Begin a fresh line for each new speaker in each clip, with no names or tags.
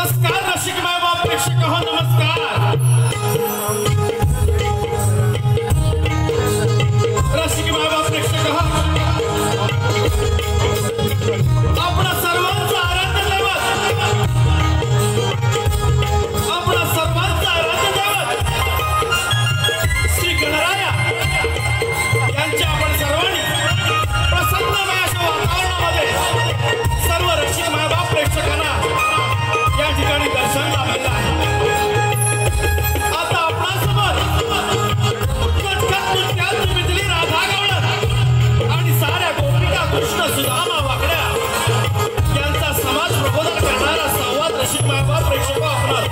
नमस्कार रसिक माय बाप प्रेक्षक हो नमस्कार। रसिक माय बाप प्रेक्षक हो आपला सर्वांचा आराध्य दैवत, आपला सर्वांचा आराध्य दैवत श्री गणराया यांच्या आपण सर्वांनी प्रसन्नमय अशा वातावरणामध्ये सर्व रसिक माय बाप प्रेक्षकांना या ठिकाणी दर्शन लाभलेलं आहे। आता आपणासमोर कटकट नृत्यात मिथली राधा गवळण आणि साऱ्या गोपिका कृष्ण सुदामा वाकड्या यांचा समाज प्रबोधन करणारा संवाद रसिक माय बाप प्रेक्षक आपणास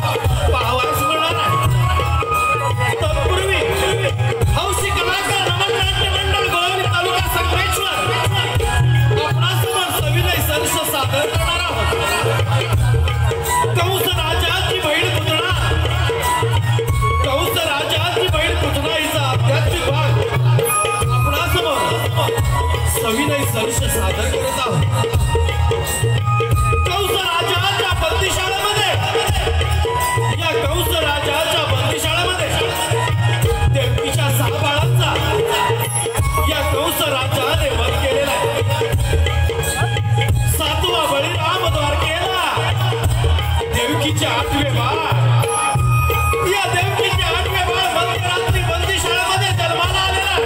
पाहावयास मिळणार आहे। तत्पूर्वी हौसी कलाकार रमणनाट्य मंडळ गोळवली तालुका संगमेश्वर आपणासमोर सविनय सरस सादर करणार आहोत। कंस राजाची बहीण पुतना, कंस राजाची बहीण पुतना हिचा आध्यात्मिक भाग आपणासमोर सविनय सरस सादर करत आहोत। कंस राजाच्या बंदिशाळेमध्ये, या कंस राजाच्या बंदिशाळेमध्ये देवकीच्या 6 बाळांचा या कंस राजाने वध केलेला आहे। 7वा बळीराम द्वारकेला देवकीचे 8वे बाळ, या देवकीचे 8वे बाळ मध्यरात्री बंदिशाळेमध्ये जन्माला आलेला आहे।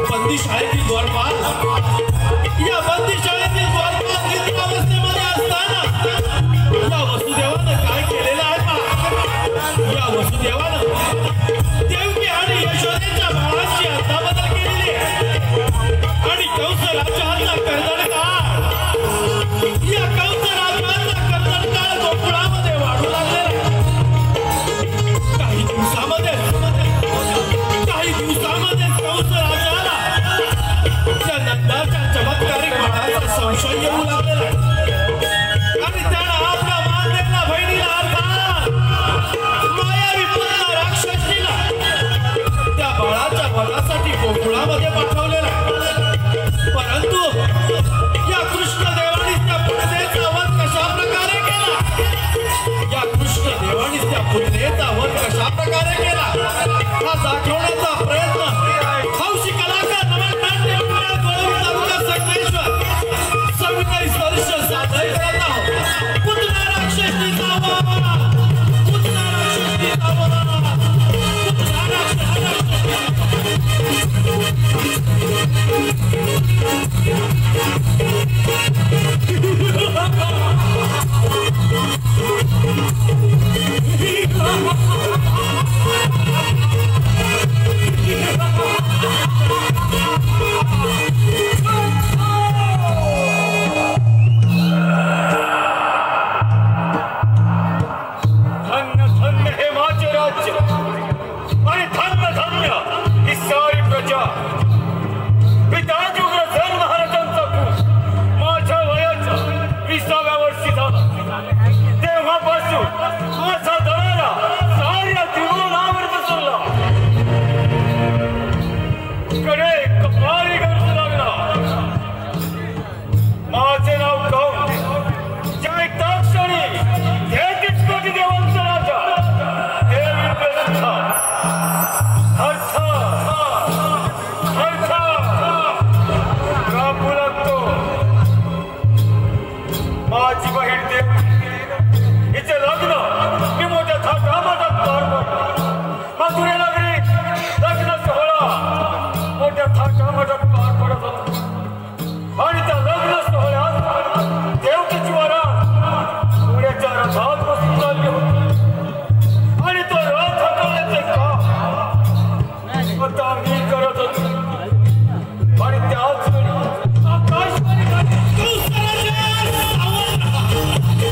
बंदिशाळेतील द्वारपाल, या बंदिशाळेतील द्वारपाल निद्रावस्थेमध्ये असताना या वसुदेवानं काय केलेलं आहे पहा। या वसुदेवानं देवकी आणि यशोदेच्या बाळांची अदलाबदल केलेली आहे आणि कंस राजाचा कर्दनकाळ, या कंस राजाचा कर्दनकाळ गोकुळामध्ये वाढू लागलेला आहे। काही दिवसामध्ये कंस राजाला त्या नंदाच्या चमत्कारिक बाळाचा संशय येऊ लागलेला आहे आणि त्यानं आपल्या मानलेल्या बहिणीला अर्थात मायावी पुत्र राक्षसीला त्या बाळाच्या वधासाठी गोकुळामध्ये पाठवलेला आहे। परंतु या कृष्णदेवाने त्या पुतनेचा वध कशा प्रकारे केला, या कृष्णदेवाने त्या पुतनेचा वध कशा प्रकारे केला हा दाखवण्याचा प्रयत्न हौशी कलाकार रमणनाट्य मंडळ गोळवली तालुका संगमेश्वर सविनय सरस सादर करत आहोत। पुतना राक्षसीचा वध, पुतना राक्षसीचा वध, पुतना राक्षसीचा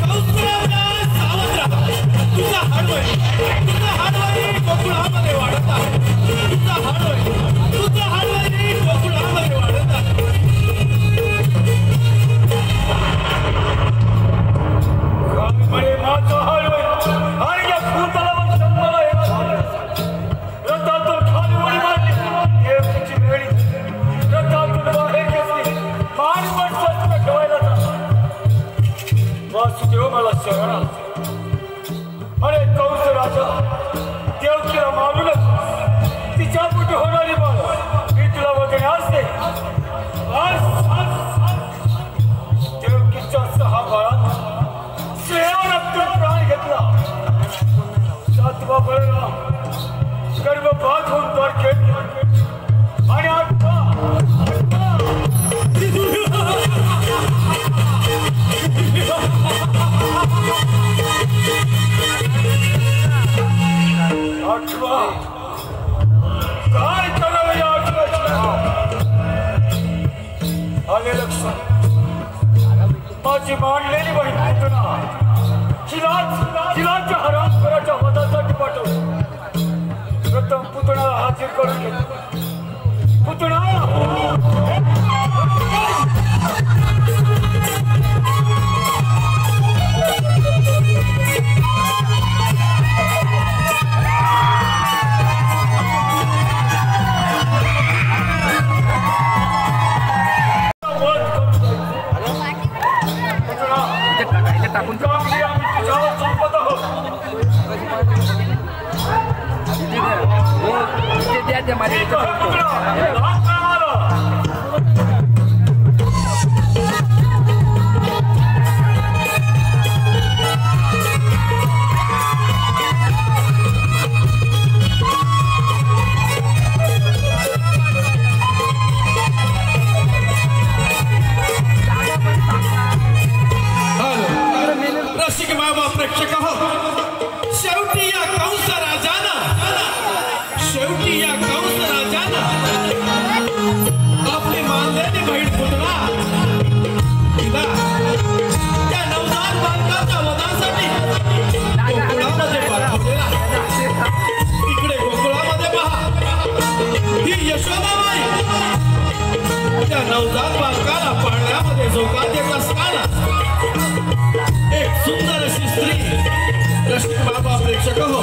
कंस
देव मला शरण अरे कंस राजा देवकीला मारूनच तिच्या पोटी होणारी बाळ मी तुला वगैरे असते देवकीच्या 6 बाळात श्रेयातून प्राण घेतला 7वा बळराम गर्भपात होऊन द्वारकेत आणि आठवा काय करावं या आले लक्षात माझी मांडलेली बहीण पुतना हिलाच्या हरामखोराच्या वधासाठी पाठवलं प्रथम पुतणाला हाजीर करून घेतलं पुतणा
टाकून द्या माझ्या
नवजात बालकाला पाळण्यामध्ये झोका देत असताना एक सुंदर अशी स्त्री रसिक बाबा प्रेक्षक हो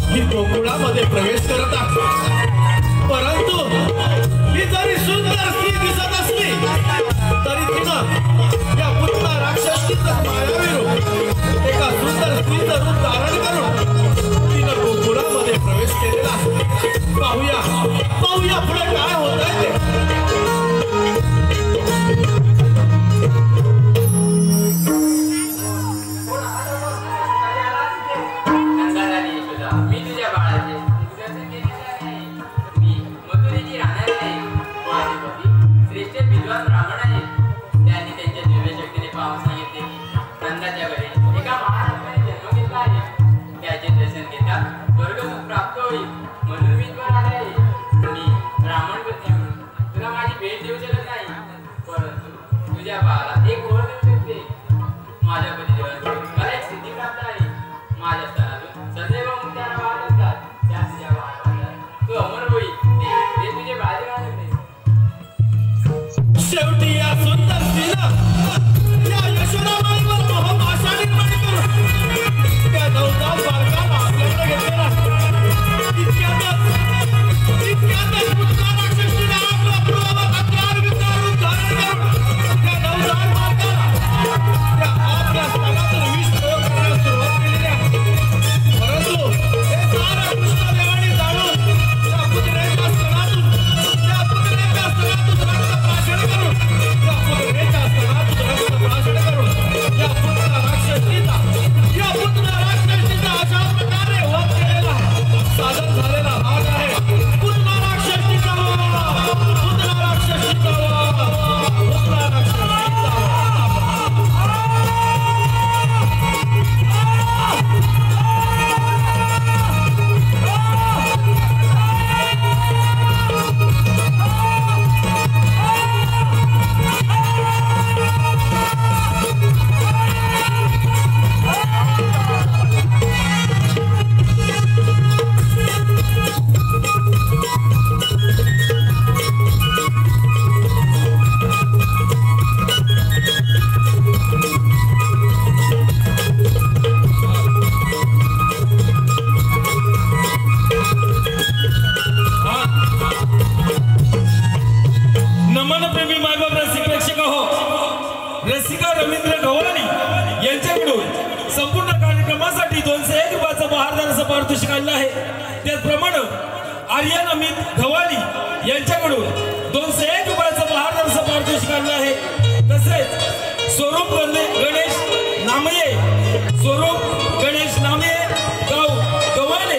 ही गोकुळामध्ये प्रवेश करत आहे परंतु ही जरी सुंदर स्त्री दिसत असली तरी तिनं या पुतना राक्षसीचं मायावी रूप एका सुंदर स्त्रीचं रूप धारण करून तिनं गोकुळामध्ये प्रवेश केलेला आहे पाहूया पुढे काय होत आहे ते
Yes.
रवींद्र गव्हाणी यांच्याकडून संपूर्ण कार्यक्रमासाठी 201 रुपयाचं बहारदार पारितोषिक आणलं आहे। त्याचप्रमाणे आर्यन अमित गव्हाणी यांच्याकडून 201 रुपयाचं बहारदार पारितोषिक आणलं आहे। तसेच स्वरूप गणेश नामये गाव गव्हाणे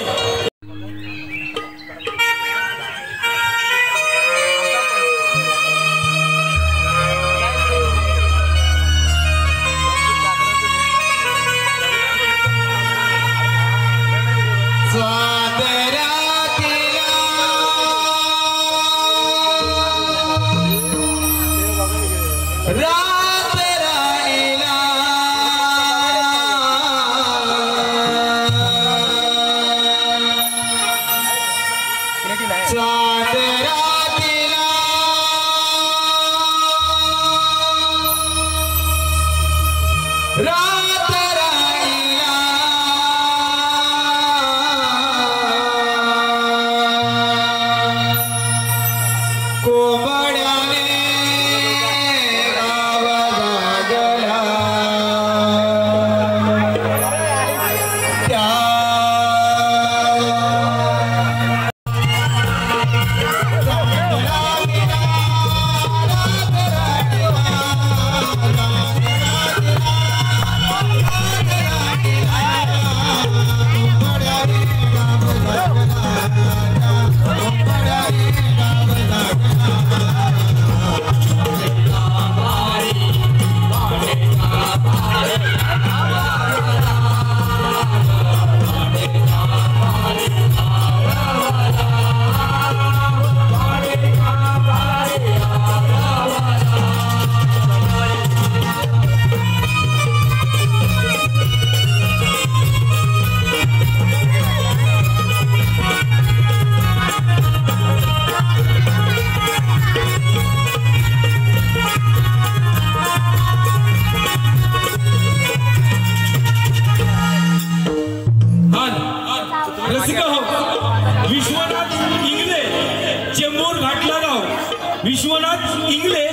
विश्वनाथ इंगले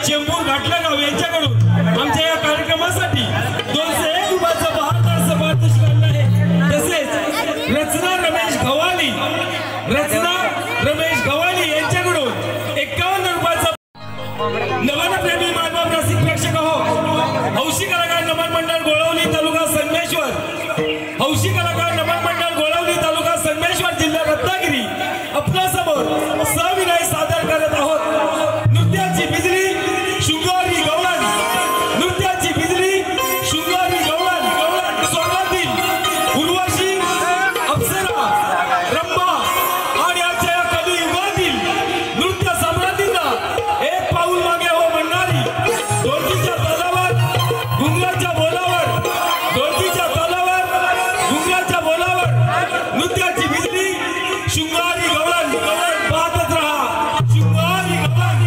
चेंबूर घाटलागाव यांच्याकडून आमच्या या कार्यक्रमासाठी 201 रुपयाचं बहारदार पारितोषिक आणलं आहे। तसेच रचना रमेश गव्हाणी यांच्याकडून 51 रुपयाचं नवन प्रेमी मायबाप रसिक प्रेक्षक हो हौशी कलाकार नमन मंडळ गोळवली तालुका संगमेश्वर हौशी कलाकार नमन मंडळ गोळवली तालुका संगमेश्वर जिल्हा रत्नागिरी आपल्या समोर सविनय सादर करत आहोत। नृत्याची बिजली शृंगारी गवळण नृत्याची बिजली शृंगारी गवळण स्वर्गातील उर्वशी अप्सरा रंभा आणि आजच्या कलियुगातील नृत्य सम्राटींना एक पाऊल मागे हो म्हणणारी ढोलकीच्या तालावर घुंगराच्या बोलावर ढोलकीच्या तालावर घुंगराच्या बोलावर नृत्याची बिजली शृंगारी गवळण पाहतच रहा शृंगारी गवळण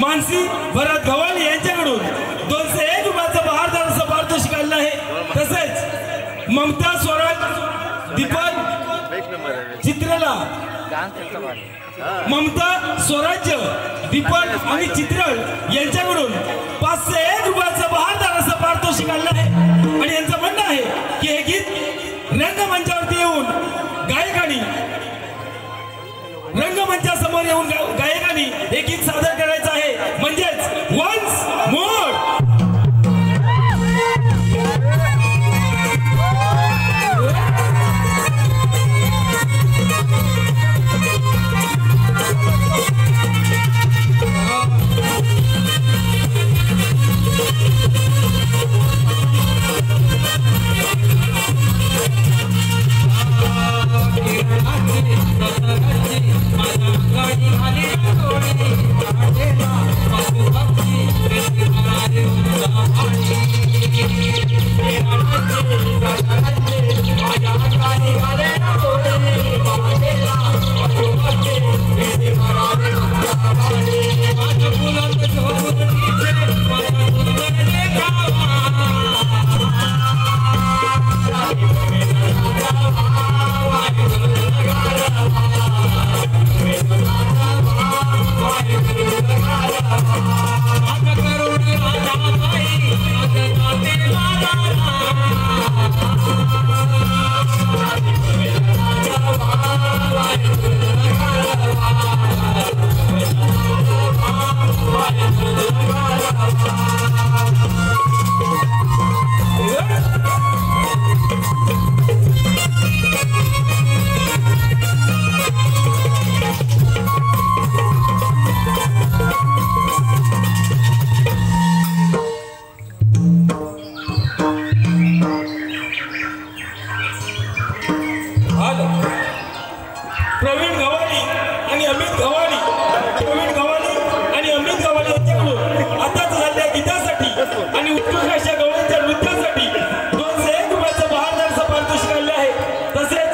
मानसी भरत गव्हाणे यांच्याकडून 201 रुपयाचं बहारदार असं पारितोषिक आलेलं आहे. तसेच ममता स्वराज दीपक चित्रला ममता स्वराज्य दीपक आणि चित्रळ यांच्याकडून 501 रुपयाचं बहारदार असं पारितोषिक आलेलं आहे. आणि यांचं म्हणणं आहे की हे गीत रंगमंचावरती येऊन गायकांनी रंगमंचासमोर येऊन गायकांनी हे गीत सादर करायचं आहे. म्हणजेच वन्स मोर. प्रवीण गव्हाणे आणि अमित गव्हाणे यांच्याकडून आताच झालेल्या गीतासाठी आणि उत्कृष्ट अशा गवळींच्या नृत्यासाठी 201 रुपयाचं बहारदार असं पारितोषिक आलेलं आहे. तसेच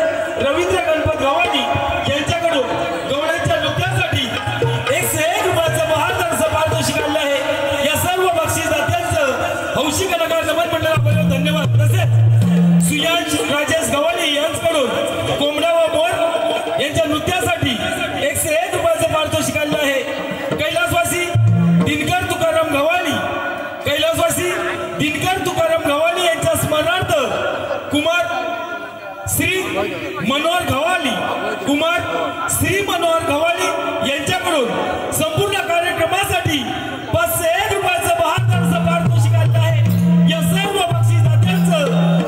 रवींद्र गणपत गव्हाणे यांच्याकडून गवळ्यांच्या नृत्यासाठी 101 रुपयाचं बहारदार असं पारितोषिक आलेलं आहे. या सर्व बक्षीसदात्यांचं हौशी कलाकार नमन मंडळाबरोबर धन्यवाद. तसेच सुयांश राजेश गव्हाणे यांच्याकडून कोंबडा व मोर यांच्या नृत्यासाठी 101 रुपयाचं पारितोषिक आलेलं आहे. कैलासवासी मनोहर घवाली कुमार श्री मनोहर घवाली यांच्याकडून संपूर्ण कार्यक्रमासाठी 501 रुपयाचं बहात्तरचं पारितोषिक आलं आहे. या सर्व बक्षीस दात्यांचं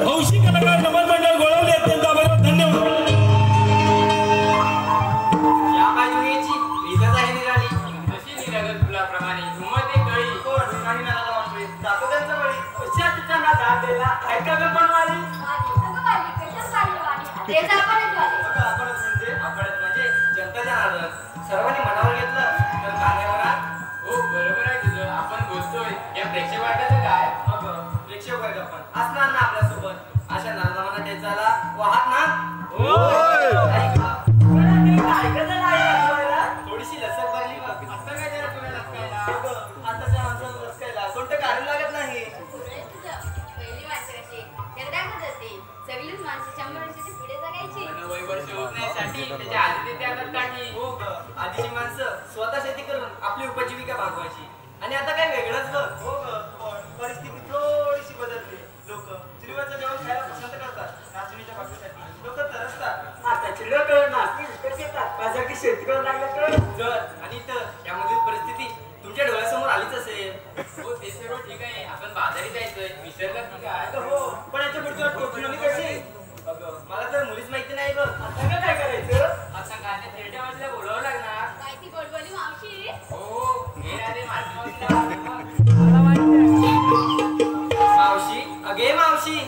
हौशी कलाकार नमन मंडळ गोळवले अत्यंत आभार धन्यवाद.
या बाजूची रीतच आहे निराळी जशी निरागत फुलाप्रमाणे घुमते कळी कोण काही नाला वाटले जातो त्यांचा वळी अशा ठिकाणा दादेला ऐका ग पण वाली आपणच म्हणजे जनता जनार्दन सर्वांनी मनावर घेतलं तर गाण्यावर हो बरोबर आहे तुझं. आपण बोलतोय या प्रेक्षक वर्गाचं काय प्रेक्षक वर्ग पण असणार ना आपल्यासोबत अशा नारदामाना टेचाला वाहत ना थोडीशी लसक भरली बघ असं काय जरा तुला लसकायला आताच्या माणसाला लसकायला कोणतं कारण लागत नाही. आधीची माणसं स्वतः शेती करून आपली उपजीविका भागवायची आणि आता काय वेगळंच ग. हो ग परिस्थिती थोडीशी बदलली. लोक चिरवाचं जेवण खायला पसंत करतात नाचणीच्या भाकरीसाठी लोक तरसतात. आता चिरवा करून नाचणी विकत घेतात त्यासाठी शेती करून लागलं तर जर आणि तर यामधील परिस्थिती तुमच्या डोळ्यासमोर आलीच असेल. हो ते सर्व ठीक आहे आपण बाजारी जायचंय विसरलात की काय. हो पण याच्या पुढच्या टोपी कशी मला तर मुलीच माहिती नाही बघ. आता काय करायचं आता गाण्यात थेरड्या वाजल्या बोलावं लागणार माहिती बोलवली मावशी. हो घे रे मावशी अगे मावशी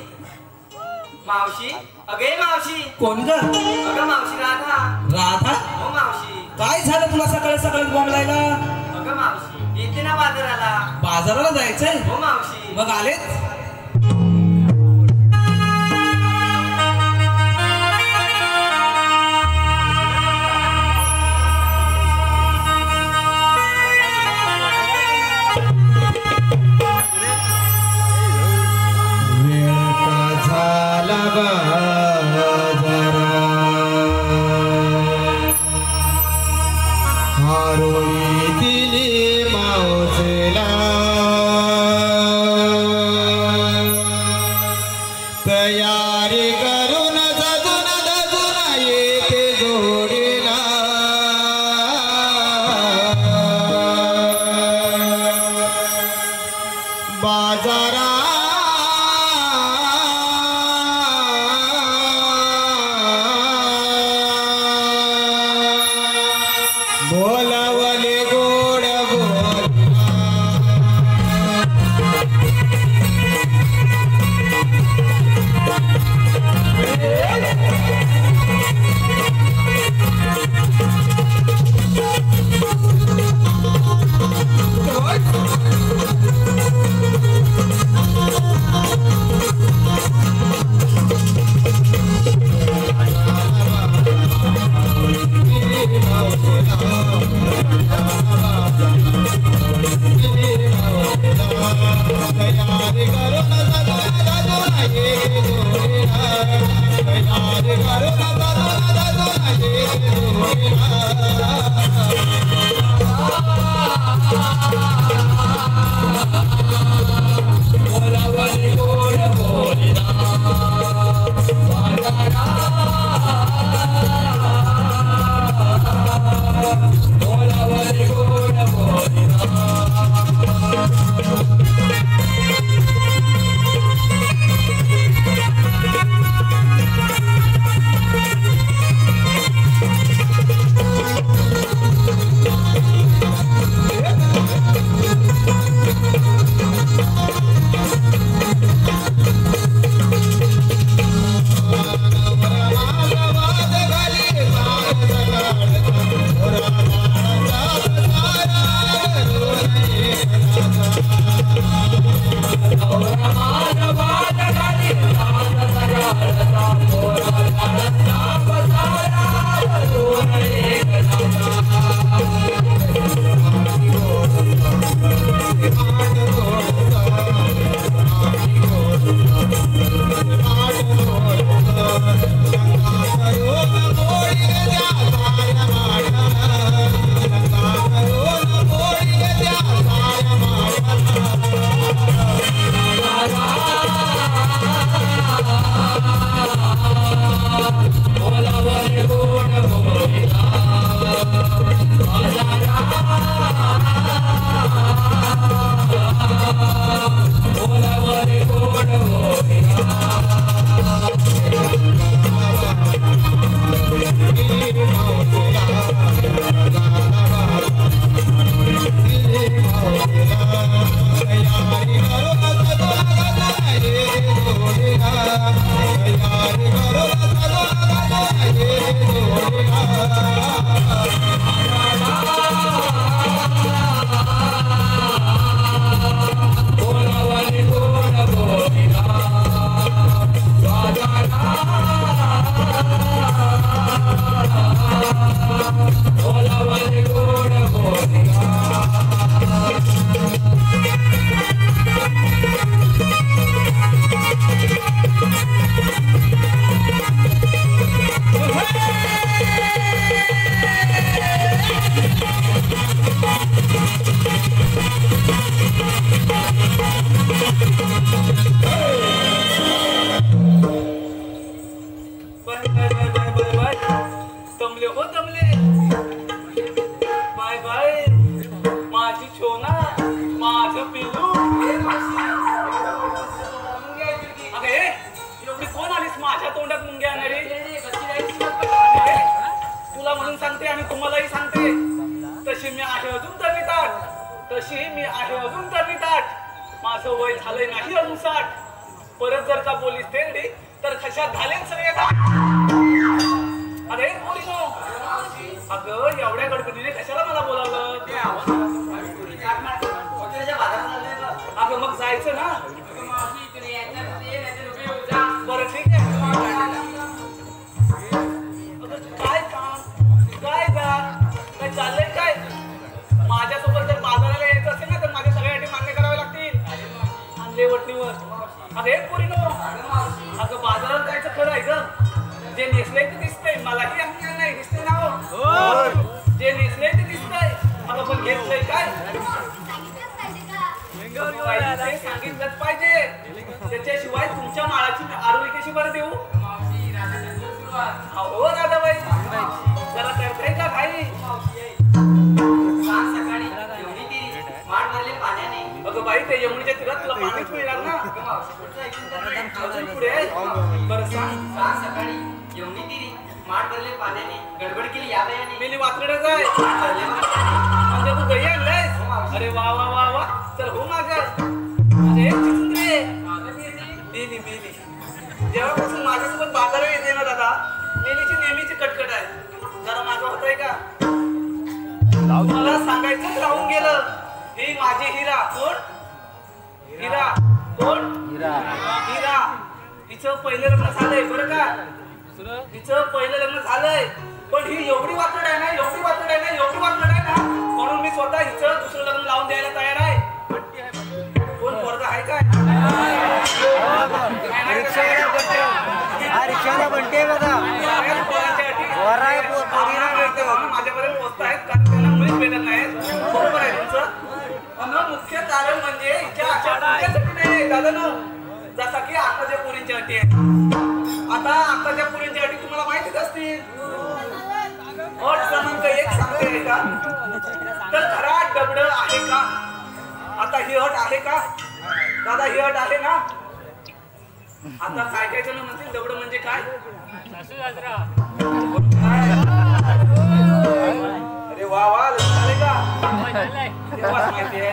मावशी अगे मावशी
कोण ग?
अगं मावशी राधा.
राधा?
हो मावशी
काय झालं तुला सकाळी सकाळी बोंबलायला?
अगं मावशी येते ना बाजाराला.
बाजाराला जायचंय?
हो मावशी.
मग आलेच?
तयारी करून जगून जगून येते जोडीला बाजारा बोलावले गोड गोड Oh,
पिल्लू अगं हे एवढी कोण आलीस माझ्या तोंडात मुंग्या आणणारी तुला म्हणून सांगते आणि तुम्हालाही सांगते तशी मी आहे अजून तरणीताट माझं वय झालंय नाही अजून 60 परत जर का बोलीस तेरडी तर खशात घालेन सगळे अरे पोरीनो अगं एवढ्या गडबडीने कशाला मला बोलावलं अगं मग जायचं ना बरं ठीक आहे काय काम काय चाललंय काय माझ्यासोबत जर बाजाराला यायचं असेल ना तर माझ्या सगळ्या अटी मान्य कराव्या लागतील आणले वटणीवर अरे पोरीनो अगं बाजारात जायचं खरं आहे ग जे नेसलंय ते दिसतंय मलाही अंगण नाही दिसतंय ना जे नेसलंय ते दिसतंय अगं पण घेतलंय काय ते सांगितलंच पाहिजे त्याच्याशिवाय तुमच्या माळाची आरोग्य कशी बरं देऊ हो दादाबाई जरा करताय का भाई
सकाळी एवढी तिरी माठ भरले पाण्याने
अगं बाई त्या यमुनेच्या तीरात तुला पाणीच मिळणार ना अजून पुढे बरं सांग
सकाळी एवढी तिरी माठ भरले पाण्याने गडबड केली या बायाने
मेली वात्रडच आहे म्हणजे तू दही आणलंय अरे वा वा वा वा चल हो माझं अरे चिचुंद्रे मेली जेव्हापासून माझ्यासोबत बाजारात येते ना दादा मेलीची नेहमीची कटकट आहे जरा माझं होतंय का मला सांगायचंच राहून गेलं ही माझी हिरा कोण हिरा हिचं पहिलं लग्न झालंय बरं का हिचं पहिलं लग्न झालंय पण ही एवढी वात्रड आहे ना म्हणून मी स्वतः हिचं दुसरं लग्न लावून द्यायला तयार आहे कोण पोरगा आहे काय
रिक्षाला बनते बघा
माझ्यापर्यंत पोहोचतायत कारण त्यांना मुलीच भेटत नाहीत बरोबर आहे तुमचं मुख्य कारण म्हणजे हिच्या अशा पुरींच्यासाठी नाही दादा जसा की आताच्या पुरींच्या अटी आहेत आता आताच्या पुरींच्या अटी तुम्हाला माहितीच असतील अट क्रमांक 1 सांगते का तर घरात दगड आहे का आता ही अट आहे का दादा ही अट आहे ना आता काय जण म्हणतील दगड म्हणजे काय अरे वा वा झाले का तेव्हाच माहिती आहे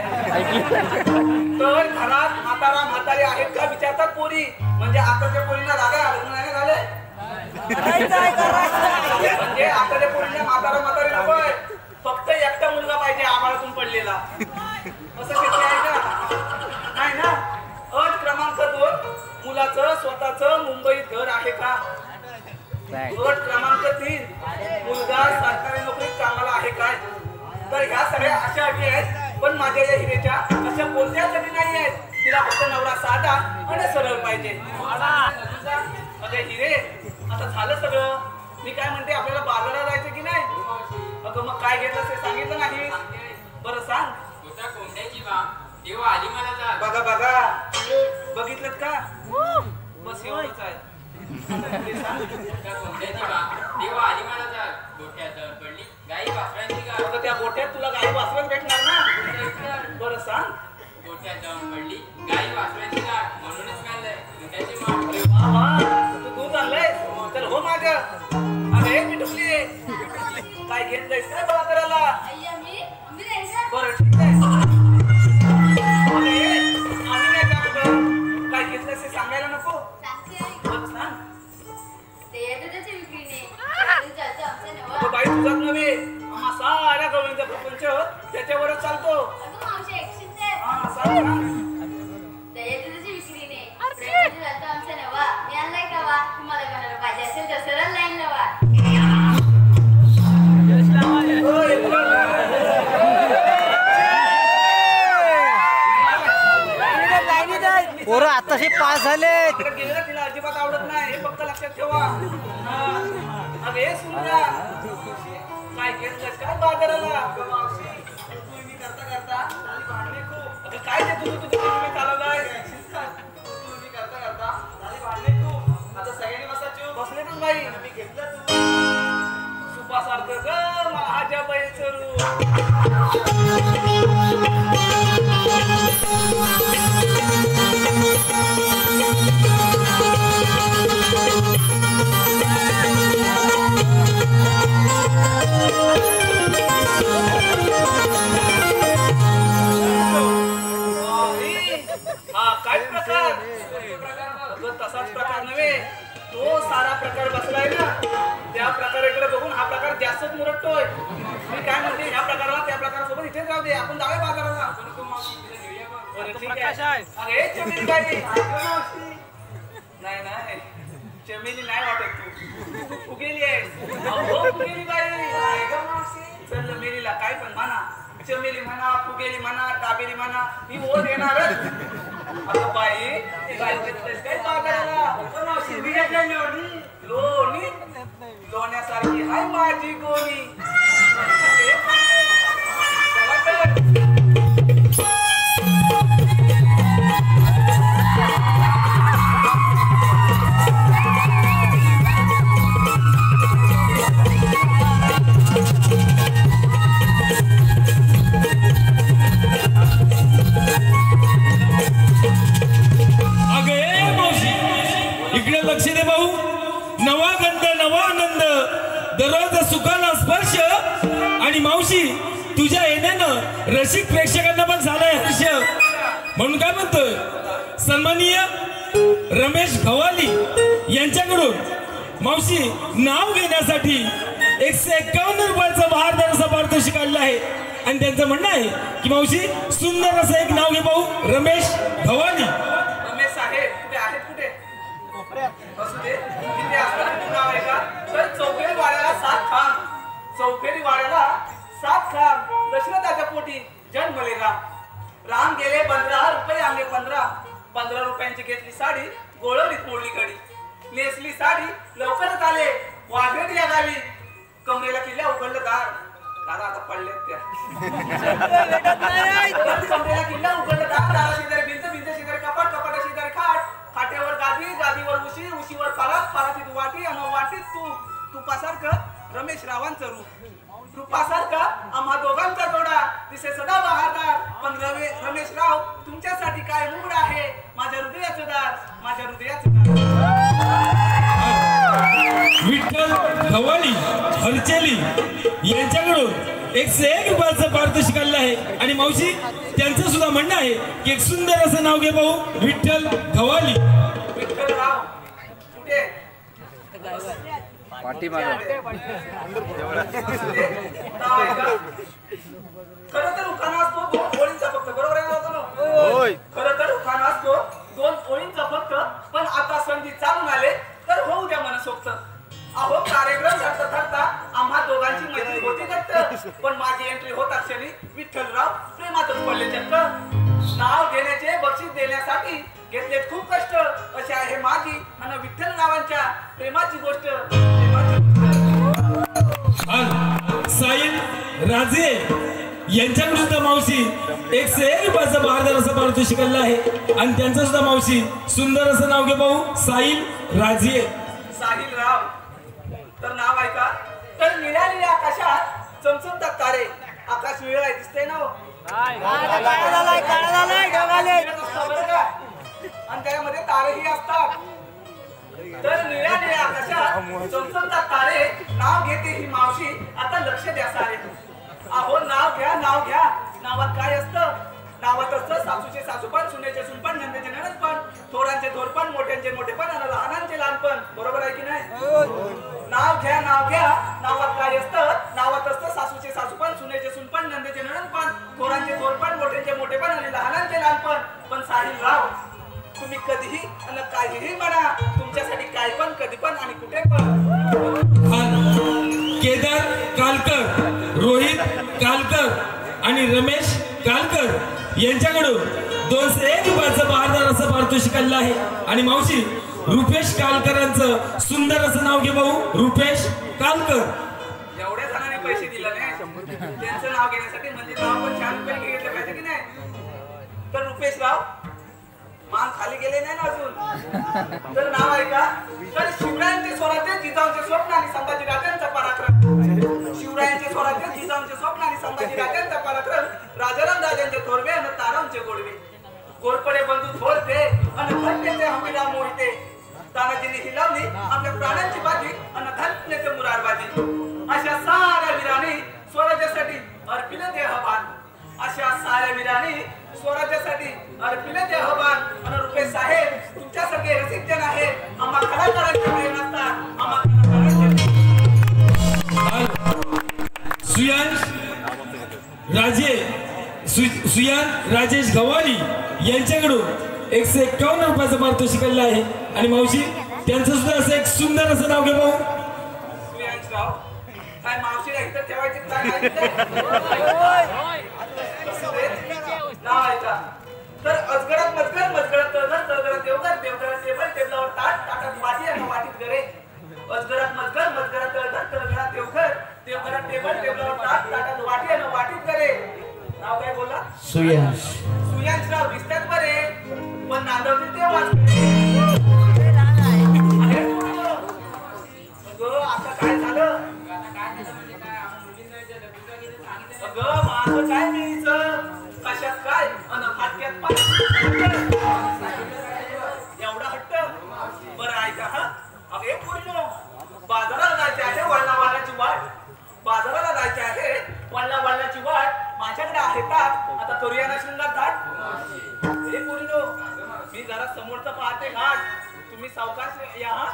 तर घरात म्हातारी आहेत का विचारतात पोरी म्हणजे आताच्या पोरीला दादा लग्न नाही झाले म्हणजे आताच्या पोरीला म्हातारी नको आहे फक्त एकटा मुलगा पाहिजे आभाळातून पडलेला असं किती आहे का नाही ना अट क्रमांक 2 मुलाचं स्वतःचं मुंबईत घर आहे का अट क्रमांक 3 मुलगा सरकारी नोकरीत कामाला आहे काय तर ह्या सगळ्या अशा अटी आहेत पण माझ्या या हिरेच्या अशा कोणत्याच अटी नाही आहेत तिला फक्त नवरा साधा आणि सरळ पाहिजे अगं हिरे आता झालं सगळं मी काय म्हणते आपल्याला बाजारात जायचं की नाही अगं मग काय घेतलं ते सांगितलं नाही बरं सांग
कोंड्याची बा देव आली मला जा
बघा बघितलं का बस एवढंच आहे
कोंड्याची बा देव आली मला जा गोठ्यात पडली गाई वासरांची गा
अगं त्या गोठ्यात तुला गाई वासरच भेटणार ना बरं सांग
गोठ्यात जाऊन पडली गाई वासरांची गा म्हणूनच काढलंय गोठ्याची माठ
वा वा तू दूध आणलंय तर हो माझ्या अरे मिठुकली काय घेतलंयस काय बाजाराला बरं ठीक आहे अरे आम्ही नाही जात काय घेतलंयस ते सांगायला नको बरं सांग बाई तुझाच नव्हे आम्हा साऱ्या गवळींचा प्रपंच त्याच्यावरच चालतो हा सांग ना
पोरं आताशी पास झाले
गेलेलं तिला अजिबात आवडत नाही हे फक्त लक्षात ठेवा अरे सुंदरा काय घेतलंस काय बाजाराला तुम्ही करता काय ते तुझं तुम्ही चालवलाय तुम्ही करता भांडणे खूप आता सगळ्यांनी बसले ना बाई मी घेतलं तू सुपासारखं ग माझ्या बाईचं रूप सारा प्रकार बसलाय ना त्या प्रकाराकडे बघून हा प्रकार जास्तच मुरटतोय. मी काय म्हणते ह्या प्रकाराला त्या प्रकारासोबत इथेच राहू दे, आपण जाऊया बाजाराला. बरं, ठीक आहे. अरे चमेली बाई नाही नाही चमेली नाही वाटत तू फुगेली आहेस. अहो फुगेली बाई चल मेलीला काय पण म्हणा, चमेली म्हणा, फुगेली म्हणा, दाबेली म्हणा, मी ओढ येणारच. अगं बाई काय बाजाराला लोणी लोण्यासारखी हाय माझी गोणी. चला तर.
इकडे लक्ष दे भाऊ. नवा गंध नवा आनंद दररोज सुखाला स्पर्श आणि मावशी तुझ्या येण्यानं रसिक प्रेक्षकांना पण झालाय हर्ष. म्हणून काय म्हणतोय सन्माननीय रमेश गव्हाली यांच्याकडून मावशी नाव घेण्यासाठी 151 रुपयाचं बहारदार असं पारितोषिक काढलं आहे. आणि त्यांचं म्हणणं आहे की मावशी सुंदर असं एक नाव घे भाऊ रमेश गव्हाली.
रमेश साहेब कुठे आहेत? कुठे असू दे. किती असं नाव आहे का? तर चौफेरी वाड्याला 7 खांब, चौफेरी वाड्याला 7 खांब. दशरथाच्या पोटी जन्मले राम गेले 15 रुपये आणले 15 रुपयांची घेतली साडी, गोळवलीत मोडली कडी, नेसली साडी लवकरच आले वाघेट या गावी, कमरेला किल्ल्या उघडलं दार. दादा आता पडलेत त्या कमरेला किल्ला उघडलं दार. दारा शेजारी भिंत, भिंत शेजारी कपाट, कपाटा शेजारी खाट, खाट्यावर गादी, गादीवर उशी, उशीवर पारात, पारातीत वाटी आणि वाटीत तुपासारखं रमेश रावांचं रूपासारखा आम्हा दोघांचा जोडा दिसे सदा बहारदार. पण रमेश राव तुमच्यासाठी काय मूड आहे माझ्या हृदयाचं दार, माझ्या हृदयाचं दार.
विठ्ठल गव्हाली हरचेली यांच्याकडून 101 रुपयाचं पारितोषिक काढलं आहे. आणि मावशी त्यांचं सुद्धा म्हणणं आहे की एक सुंदर असं नाव घे भाऊ विठ्ठल गव्हाली.
विठ्ठल राव कुठे? खरं तर उखाणा असतो 2 ओळींचा फक्त, बरोबर आहे ना? खरं तर उखाणा असतो 2 ओळींचा फक्त, पण आता संधी चालून आले तर होऊ द्या मनसोक्त. अहो कार्यक्रम ठरता ठरता आम्हा दोघांची मैत्री होती घट्ट, पण माझी एंट्री होता क्षणी विठ्ठलराव प्रेमातच पडले चक्क. नाव घेण्याचे बक्षीस देण्यासाठी घेतले खूप कष्ट, अशी आहे माझी आणि विठ्ठलरावांच्या प्रेमाची गोष्ट.
साहिल राजे यांच्याकडून सुद्धा मावशी 101 रुपयाचं बहारदार असं पारितोषिक काढलं आहे. आणि त्यांचं सुद्धा मावशी सुंदर असं नाव घे भाऊ साहिल राजे.
साहिल राव तर नाव आहे का? तर निळ्या निळ्या आकाशात चमचमतात तारे. आकाश निळं आहे दिसतंय ना? आणि त्यामध्ये तारेही असतात. तर निळ्या निळ्या आकाशात चमचमतात तारे. नाव घेते ही मावशी आता लक्ष द्या सारे. अहो नाव घ्या नाव घ्या. नावात काय असतं? नावात असतं सासूचे सासूपण, सुनेचे सुनपण, नंदेचे नणंदपण, थोरांचे थोरपण, मोठ्यांचे मोठेपण आणि लहानांचे लहानपण. बरोबर आहे की नाही? नाव घ्या नाव घ्या. नावात काय असतं? नावात असतं सासूचे सासूपण, सुनेचे सुनपण, नंदेचे नणंदपण, थोरांचे थोरपण, मोठ्यांचे मोठेपण आणि लहानांचे लहानपण. पण साहिल राव तुम्ही कधीही आणि काहीही म्हणा, तुमच्यासाठी काय पण कधी पण आणि कुठे पण.
केदार कालकर, रोहित कालकर आणि रमेश कालकर यांच्याकडून 201 रुपयाचं बहारदार असं पारितोषिक काढलं आहे. आणि मावशी रुपेश कालकरांचं सुंदर असं नाव घे भाऊ रुपेश कालकर.
एवढ्या जणांनी पैसे दिले नाही त्यांचं नाव घेण्यासाठी, म्हणजे नाव पण छान पैकी घेतलं पाहिजे की नाही? तर रुपेश राव मान खाली गेले नाही ना अजून. तर नाव आहे का? तर शिवरायांचे स्वराज्य जिजाऊंचे स्वप्न आणि संभाजी राजांचा पराक्रम. शिवरायांचे स्वराज्य जिजाऊंचे स्वप्न आणि संभाजी राजांचा पराक्रम. राजाराम राजांचे थोरवे आणि तारांचे गोडवे. घोरपडे बंधू थोरते आणि धन्यते हमीला मोहिते. तानाजीने हिलावली आपल्या प्राणांची बाजी आणि धन्यते मुरारबाजी. अशा साऱ्या वीरांनी स्वराज्यासाठी अर्पिले देहभान. अशा साऱ्या वीरांनी स्वराज्यासाठी अर्पिले देहभान. आणि रुपेश साहेब तुमच्या तुमच्यासारखे रसिकजन आहेत आम्हा कलाकारांचे प्रेम नसतात आम्हा कलाकारांचे
सुयांश राजेश गवाली यांच्याकडून 151 रुपयाचा पारितोषिक आलेला आहे. आणि मावशी त्यांचं सुद्धा असं एक सुंदर असं नाव घे भाऊ.
सुयांशराव काय मावशीला इथं ठेवायचे काय नाव आहे का? तर अजगरात मजगर मजगरात तळघर तळघरात देवघर देवघरात टेबल टेबलावर ताट ताटात वाटी आणि वाटीत घरे. अजगरात मजगर मजगरात तळघर तळघरात देवघर देवघरात टेबल टेबलावर ताट ताटात वाटी आणि वाटीत घरे. नाव काय बोला?
सुयश.
सुयांशराव दिसतात बरे पण नांदवतील ते वाच. आता काय झालं? अगं माझं काय मीचं कशात काय अन फाटक्यात पाय एवढा हट्ट. बरं ऐका हा. अगे पूर्ण बाजाराला जायचे आहे वळणा वळणाची वाट. बाजाराला जायचे आहे वळणा वळणाची वाट. माझ्याकडे आहे ताट आता करूया ना शृंगार थाट. हे पूर्ण मी जरा समोरचं पाहते घाट. तुम्ही सावकाश या हा.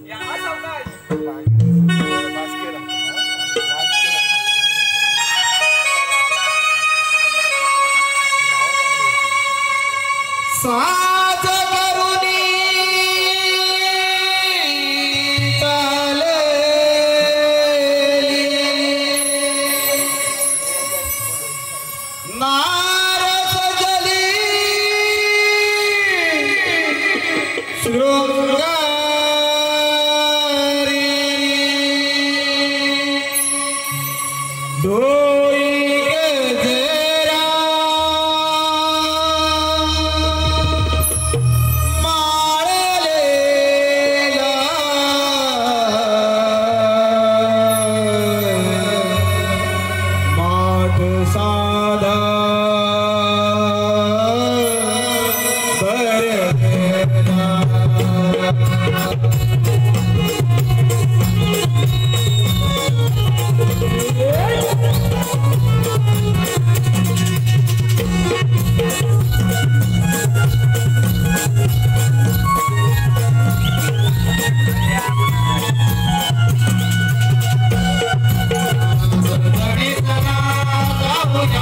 या हा सावकाश.
साज करुणी चालेली नारद जली शृंगारी डोई गजरा
जाऊया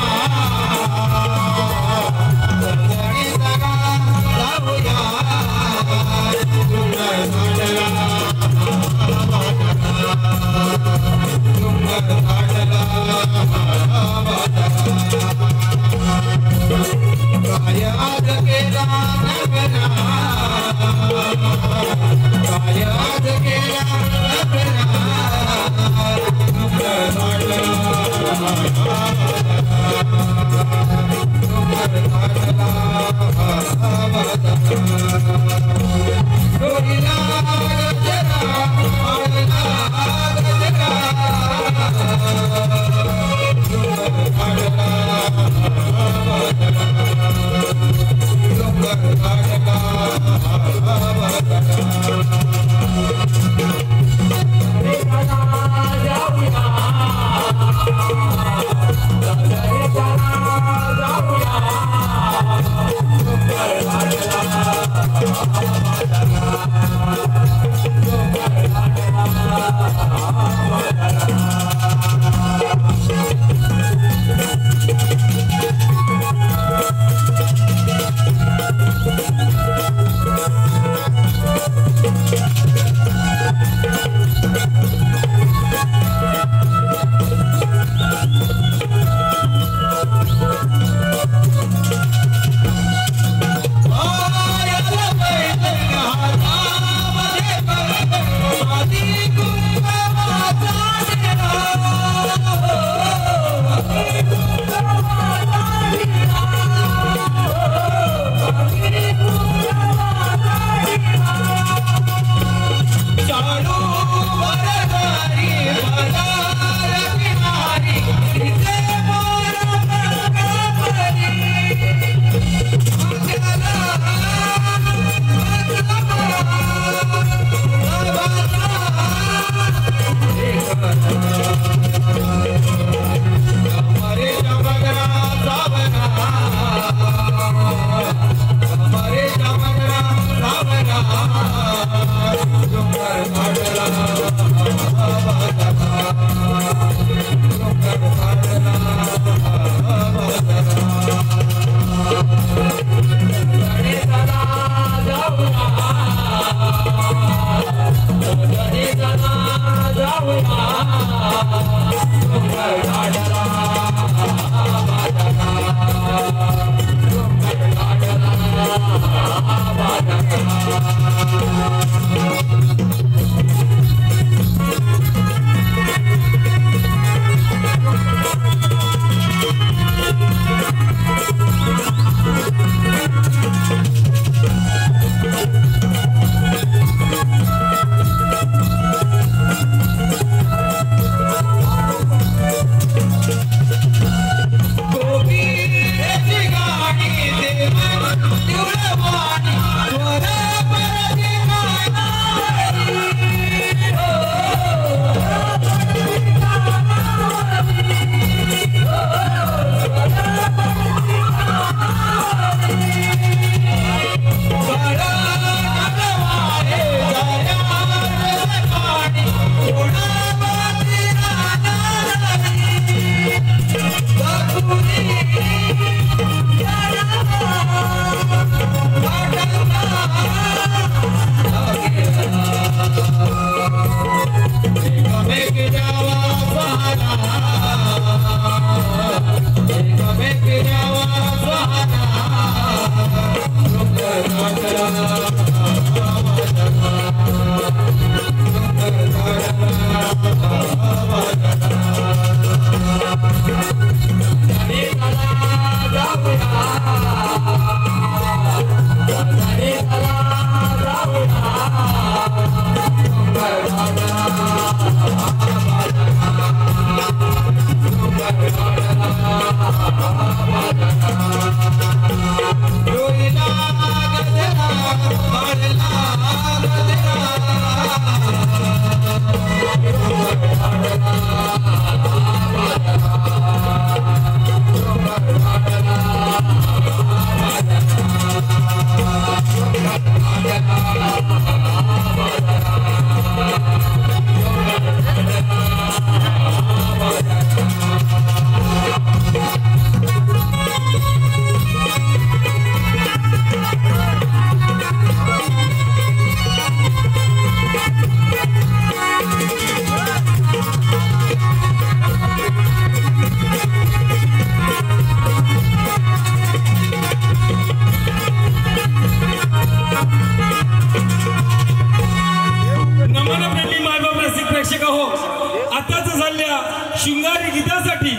भावशाली गीतासाठी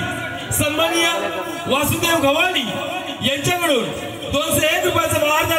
सन्माननीय वासुदेव गव्हाणी यांच्याकडून 201 रुपयाचं महाराज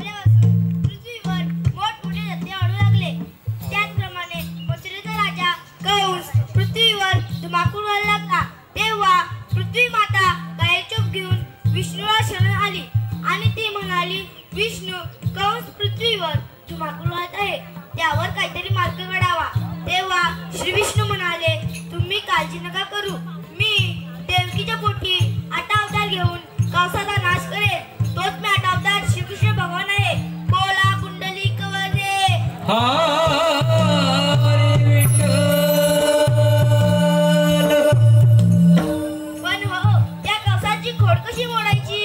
पृथ्वीवर मोठमोठे रत्ने वाढू लागले. त्याचप्रमाणे श्री विष्णू म्हणाले, तुम्ही काळजी नका करू, मी देवकीच्या पोटी 8 अवतार घेऊन कंसाचा नाश करेन. तोच मी 8 अवतार श्रीकृष्ण भगवान आहे. बोला पुंडलिक वरे. पण हो, त्या कंसाची खोड कशी मोडायची?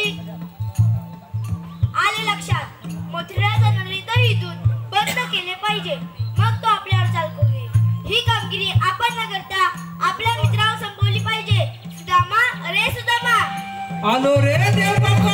आले लक्षात. मथुरेचा नगरीचा इथून बंद केले पाहिजे, मग तो आपल्यावर चाल करेल. ही कामगिरी आपण न करता आपल्या मित्रावर संपवली पाहिजे. सुदामा, अरे सुदामा.
आलो रे देव बाप्पा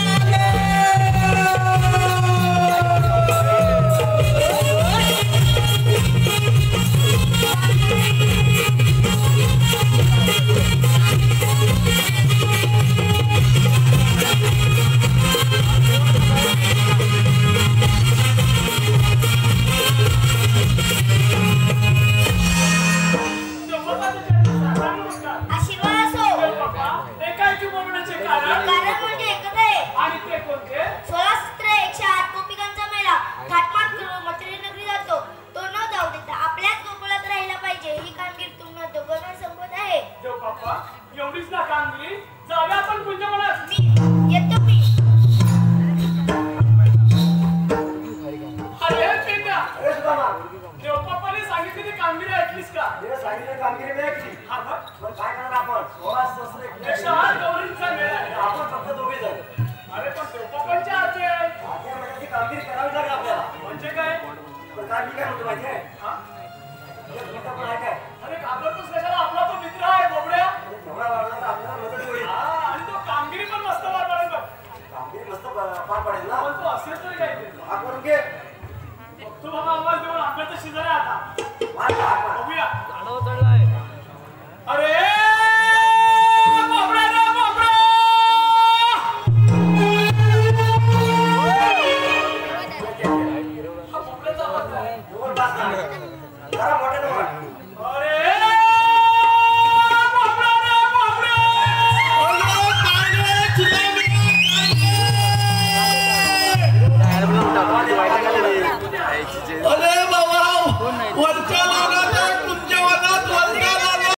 आशीर्वाद असो. कारण म्हणजे एकच आहे. 16 सत्र 108 गोपिकांचा मेळा थाटमाट करून मथुरे नगरी जातो. तो न जाऊ देता आपल्याच गोकुळात राहिला पाहिजे. ही कामगिरी तुम्हाला दोघांना संपत आहे.
एवढीच ना कामगिरी, जाऊया आपण कुंजवनात.
मी येतो. मी
अरे पेंड्या, देवबाप्पाने सांगितलेली कामगिरी ऐकलीस का?
कामगिरी मी ऐकली.
हा बघ,
पण काय करणार आपण? 16 सहस्र
108 गौरींचा मेळा आहे.
आपण फक्त दोघे जाऊ.
अरे पण देवबाप्पांच्या हाती आहे.
आता म्हणजे ती कामगिरी करावी लागेल आपल्याला.
म्हणजे काय?
पण काय मी काय म्हणतो माहिती आहे?
हा?
एक मिनिटं पण आहे काय?
अरे घाबरतोस कशाला? आपला तो मित्र आहे बोबड्या.
जेवढा वाढला तर आपल्याला मदत होईल.
हा, आणि तो कामगिरी पण मस्त पार पाडेल बघ.
कामगिरी मस्त पार पडेल ना.
पण तो असेल तरी काय ते.
हा करून घे.
तू बाबा आवाज देऊन आपल्याचं शिजर आहे आता.
मार, मार, मार.
बघूया. अरे बोबड्या रे बोबड्या. हा बोबड्याचा आवाज आहे.
जोर बास ना. जरा मोठ्यानं बोल.
अरे बोबड्या रे बोबड्या.
अरे बाबा, वरच्या लागात तुमच्या वनात वरच्या लागात.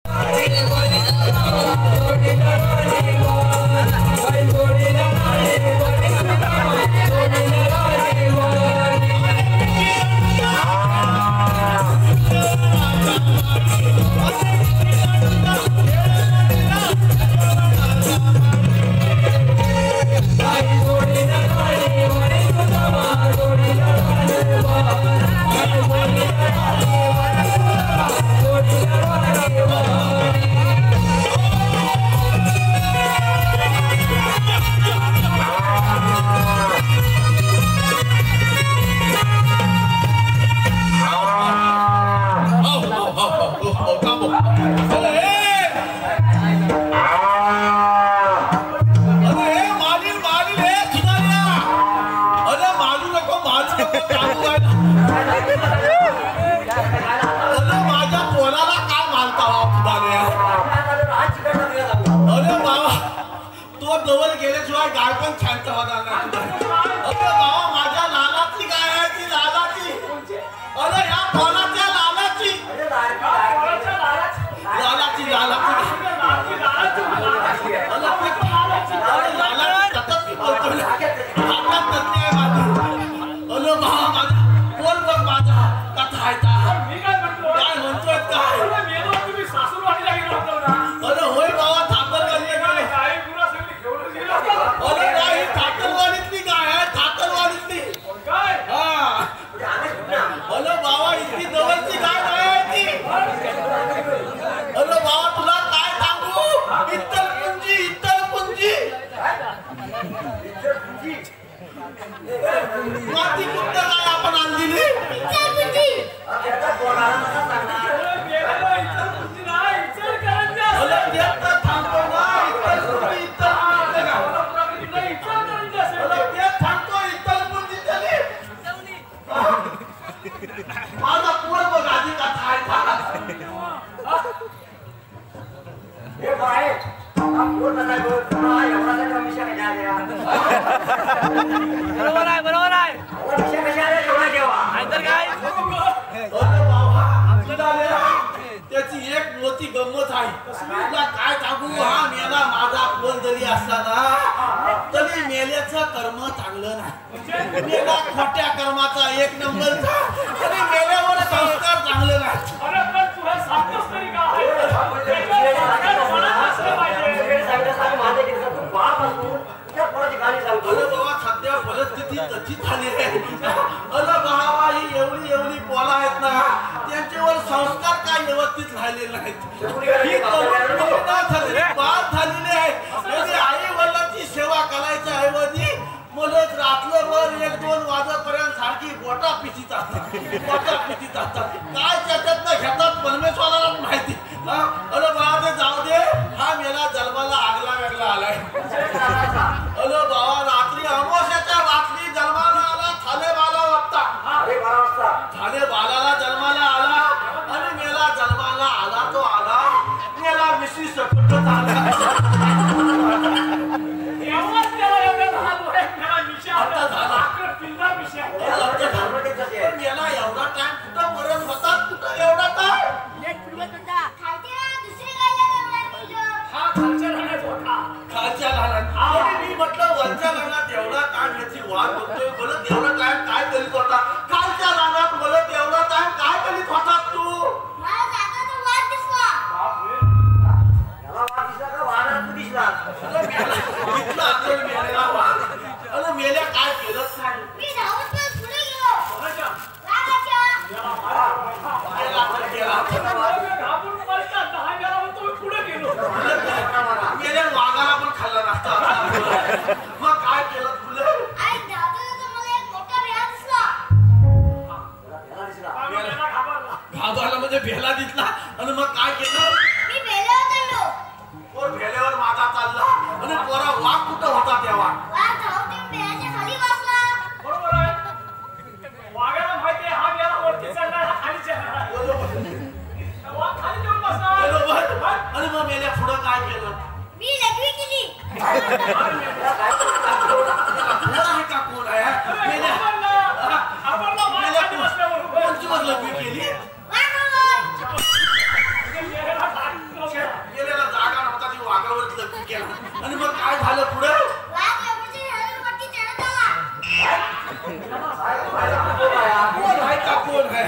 माझ्या पोराला काय मानता अरे बाबा, तो जवळ गेल्याशिवाय गाय पण शांत होणार नाही. अरे बाबा, माझ्या लालाची गाय आहे ती लालाची. अरे या पोराच्या लालाची लालाची लालाची माती कुठं काय आपण आणली माझा पोर बघ आधी का काय
हे बाय पोर काय बोलतो एवढा काय कमिशन
बरोबर आहे
कशा एवढा जेवा
नाहीतर काय
त्याची शेवटची गंमत आहे तुला काय सांगू हा मेला माझा कोण जरी असला ना तरी मेल्याचं कर्म चांगलं नाही मेला खोट्या कर्माचा एक नंबरचा तरी मेल्यावर संस्कार चांगलं नाही
अरे पण तुला सांगतोस तरी काय
अरे बाबा सध्या परिस्थिती तशी झाली आहे अरे बाबा ही एवढी पोला आहेत ना त्यांच्यावर संस्कार काय व्यवस्थित राहिलेले नाहीत ही बाद झालेली आहे म्हणजे आई वडिलांची सेवा करायच्या ऐवजी मुलंच रात्रभर 1-2 वाजेपर्यंत सारखी बोटा पिचीत असतात काय त्याच्यातनं घेतात परमेश्वराला माहिती अरे बाबा ते जाऊ दे हा मेला जन्माला आगला वेगळा आलाय अरे बाबा रात्री अमावस्याच्या रात्री जन्माला आला साडे 12 जन्माला आला आणि मेला जन्माला आला तो आला मेला मिशी सकट झाला मेला एवढा टाइम कुठं मरण होतात कुठं एवढा खालच्या लहानात मी म्हटलं वरच्या लहानात एवढा टाइम याची वाट बघतोय बोलत एवढा टाइम काय करीत होता खालच्या लहानात बोलत एवढा टाइम काय करीत होतात तू मेल्या काय केलं मेल्या वाघाला पण खाल्ला नसता मग काय केलं तुला घाबरला म्हणजे भेला दिसला आणि मग काय केलं पोर भेल्यावर माझा चालला आणि पोरा वाघ कुठं होता तेव्हा
बरोबर आहे वाघाला माहिती आहे हा गेला वरती चढला हा खाली चढला वाघ खाली जाऊन बसला
बरोबर आणि मग मेल्या पुढं काय केलं
मी लघवी केली
कोण आहे का कोण आहे मेल्या कोणची लग्न केली गेलेला जागा नव्हता ती वाघावरच लग्न केलं आणि मग काय झालं पुढे कोण आहे का कोण आहे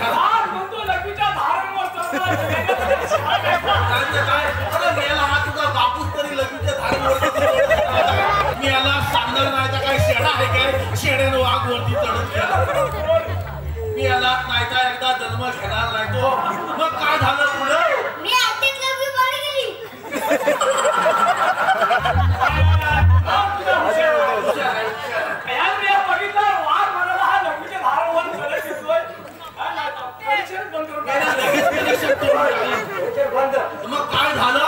मेला हा तुझा बापूस तरी लग्नीच्या धारेवरती मेला सांगणार नाही तर काय शेडा आहे काय शेड्यानं वाघवरती चढत गेला मेला नाही तर एकदा जन्म घेणार नाही तो मग काय झालं पुढे
मी आत्ताच लघवी बरी गेली
मग काय झालं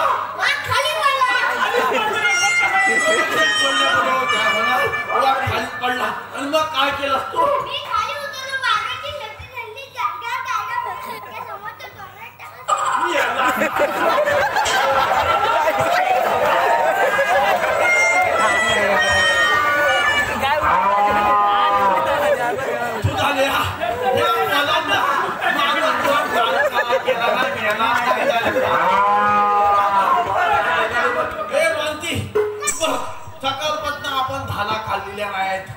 खाली पडला आणि मग काय केलं तू
मी खाली उतरलो मागाची शक्ती झाली जागा जागा समोर
सकाळपासून आपण धाला खाल्लेल्या आहेत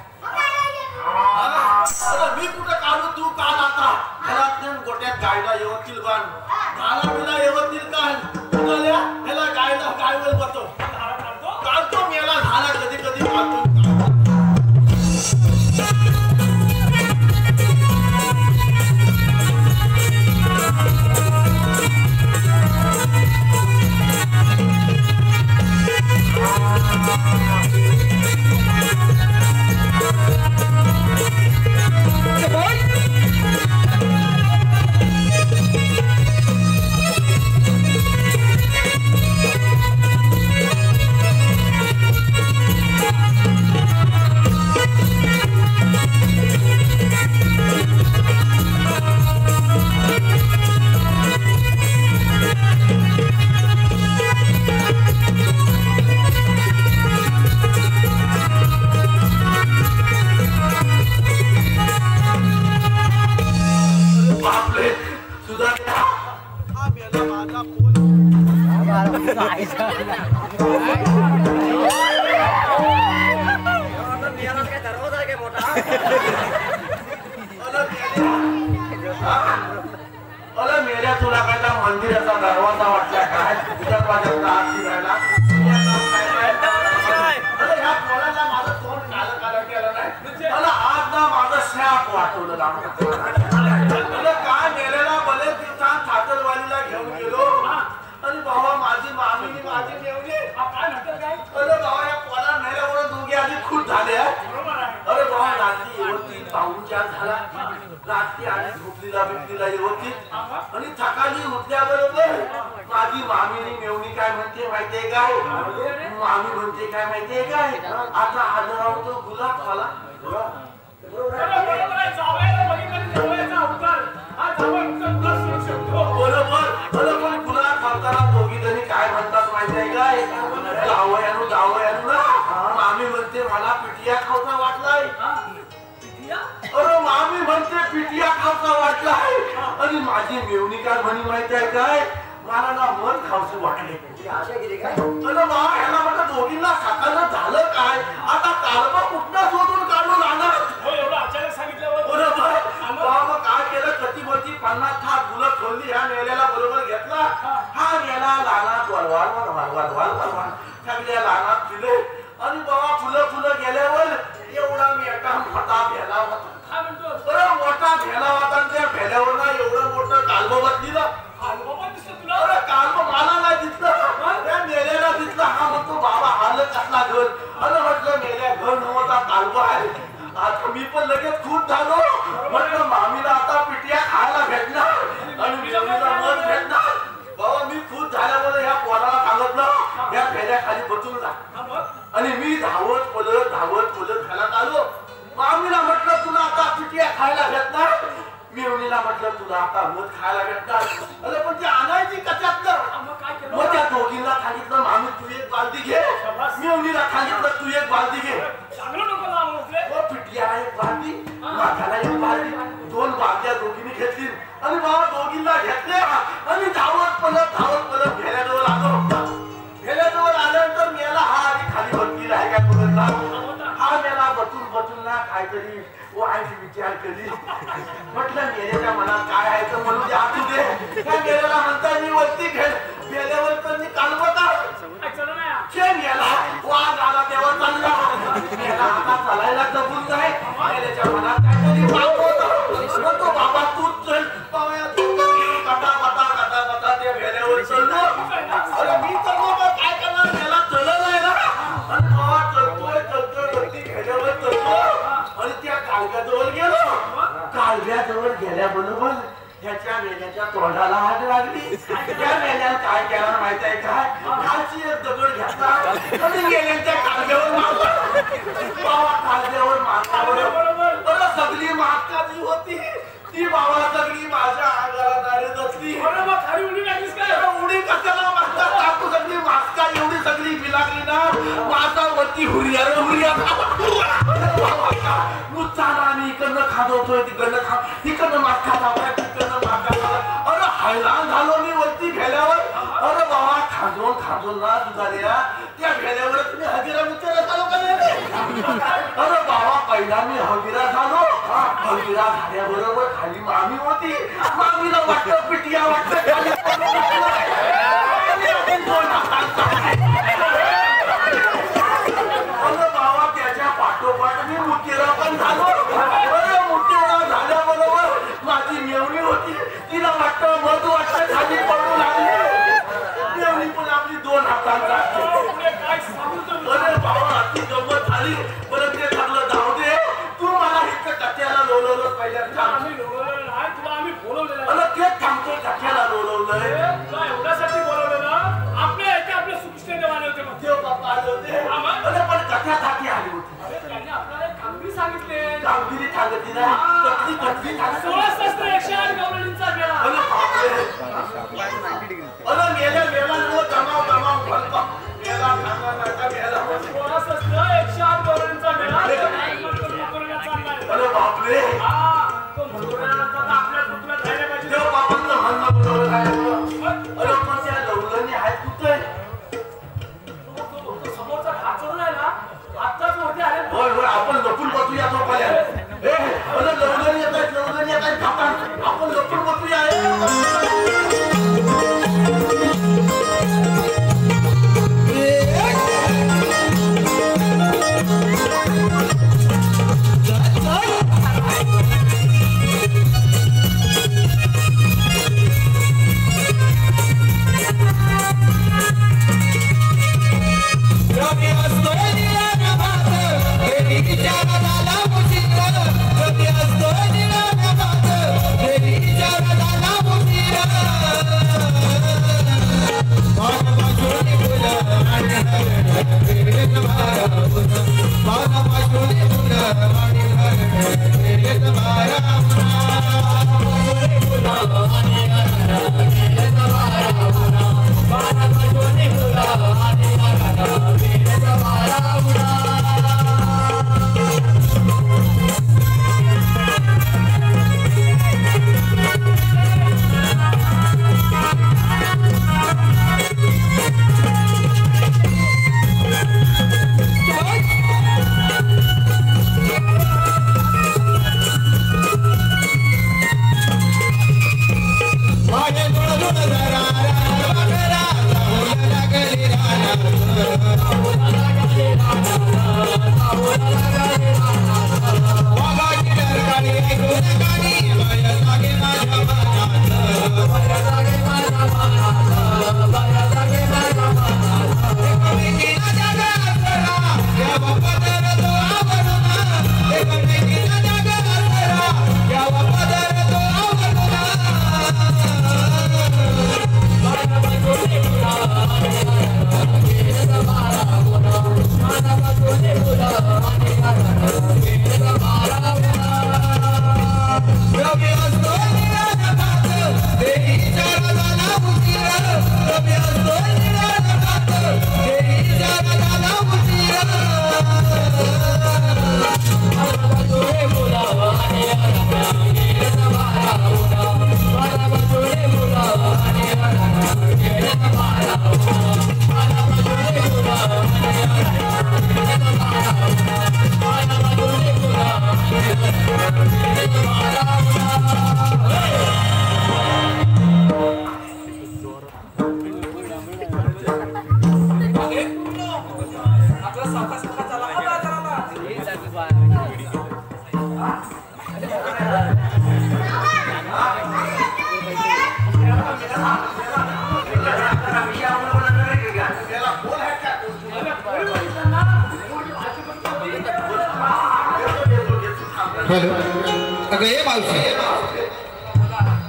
मी कुठं काढू तू काल आता घरात गोट्यात गायला येवतील बाण धाला बिला येवतील काल तुला ह्याला गायला गायवर बसतो काढतो मेला धाला कधी कधी काढतो सुद्धा अरे मेल्या तुला काय त्या मंदिराचा दरवाजा वाटला काय तुझ्या माझ्या आत शिरायला अरे ह्या पोराला माझं तोंड कालं कालं केलं नाही मला आज ना माझं शाप वाटवलं लागलं काय मेलेला भले दिवसात ठाकरवाडीला घेऊन गेलो आणि बाबा माझी मामीनी माझी मेवली अरे बाबा या पोरा मेल्यावर दोघे आधी खूप झाले अरे बाबा रात्री होती पाहुणचार झाला रात्री आणि झोपलीला बिपलीला होती आणि सकाळी उठल्याबरोबर माझी मामीनी मेवणी काय म्हणते माहितीये काय मामी म्हणते काय माहितीये काय आता आलं तो गुलाब झाला बरोबर बरोबर गुलाब खाताना दोघी जणी काय म्हणतात माहितीये काय जावयानु जावयानु ना मामी म्हणते मला पिटिया खावचा वाटलाय अरे मामी म्हणते पिटिया खावचा वाटलाय आणि माझी मेवणी काय म्हणी माहिती आहे काय मला ना मन खावचं वाटले अरे वा ह्याला म्हटलं दोघींना सकाळनं झालं काय आता कालबा कुठला शोधून काढून आणा बरोबर मग काय केलं कतीबती 50 थाप गुलं खोलली ह्या मेल्याला बरोबर घेतला हा गेला लानात वळवाल सगळ्या लानात दिले आणि बाबा फुलं फुलं गेल्यावर एवढा मोठा भेला होता बरं मोठा भेला होता त्या भेल्यावर ना एवढं मोठं कालबा बसलीला अरे कालबा मला नाही दिसलं त्या मेल्याला दिसलं हा म्हणतो बाबा आलं कसला घर अरे म्हटलं मेल्या घर नव्हता कालबा आहे आता मी पण लगेच खूप झालो म्हटलं मामीला आता पिटिया खायला भेटणार आणि मेवणीला मन भेटणार बाबा मी खूप झाल्यामुळे ह्या पोराला सांगितलं या फेऱ्या खाली बसून जा आणि मी धावत पलत घरात आलो मामीला म्हटलं तुला आता पिटिया खायला भेटणार मेवणीला म्हटलं तुला आता मध खायला भेटणार अरे पण ती आणायची कशात मग त्या दोघींना सांगितलं मामी तू एक बालदी घे मेवणीला सांगितलं तू एक बालदी घे पिटिया एक बालदी माथ्याला एक बालदी 2 बालद्या दोघींनी घेतली आणि बाबा दोघींना घेतल्या आणि धावत पलत भेल्याजवळ आलो भेल्याजवळ आल्यानंतर मेला हा आधी खाली बसलेला आहे का बघितला हा मेला बसून ना काहीतरी वाईट विचार करी म्हटलं मेल्याच्या मनात काय आहे तर म्हणून ते आठवू दे त्या मेल्याला म्हणता मी वरती भेल्यावर तर मी कालवता मेला वाघ आला तेव्हा चालला मेला आता चालायला जपून जाय मेल्याच्या मनात काहीतरी पाप होतं म्हणतो बाबा तूच चल पावया कटा त्या भेल्यावर चललो अरे मी चललो मग काय करणार मेला चलत आहे ना आणि बाबा चलतोय वरती भेल्यावर चलतो आणि त्या कालव्याजवळ गेलो कालव्याजवळ गेल्याबरोबर ह्याच्या मेल्याच्या तोंडाला हात लागली त्या मेल्याला काय केला माहित आहे काय खालची एक दगड घेतला आणि मेल्याच्या कालव्यावर मारला बाबा कालव्यावर मारल्याबरोबर सगळी मागचा जी होती ती बाबा सगळी माझ्या अंगाला नारे दसली उडी कशाला मागतात टाकू सगळी मागचा एवढी सगळी बिलागली ना माझा वरती हुरिया नुसताना आणि इकडनं खाजवतोय तिकडनं मागचा लावलाय तिकडनं मागचा लावलाय अरे हैराण झालो मी वरती भेल्यावर अरे बाबा खाजवून ना तुझ्या त्या भेल्यावर तुम्ही हगिरा विचारा चालू का अरे बाबा पहिला मी हगिरा झालो हगिरा झाल्याबरोबर खाली मामी होती मामीला वाटतं पिटिया वाटतं खाली बाबा त्याच्या पाठोपाठ मी मुठीरा पण झालो अरे मुठीरा झाल्याबरोबर माझी मेवणी होती तिला वाटतं मध वाटतं खाली पडू लागली मेवणी पण आपली 2 हातांचा अरे बाबा अति गंमत झाली परत ते ठरलं जाऊ दे तू मला इतकं कट्याला लोलवलं पहिल्या अरे तेच थांबतो कट्याला लोलवलंय
एवढ्यासाठी बोलवलेलं आपल्या सुकृष्ण देवाने होते
देव बाप्पा आले होते अरे पण कथ्यासाठी आली होती
कामगिरी सांगितले
कामगिरी सांगितली ना कथली
16 शस्त्र 108 गवळणींचा गेला
अरे मेला जमाव भरतो मेला मेला
16 शस्त्र 108 गवळणींचा गेला
अरे बापरे
तो म्हणतो आपल्या कुटुंबात राहिला पाहिजे
देव बापांचं म्हणणं बरोबर आहे अरे पण त्या लवलनी आहेत कुठं
हॅलो अगं ये मावशी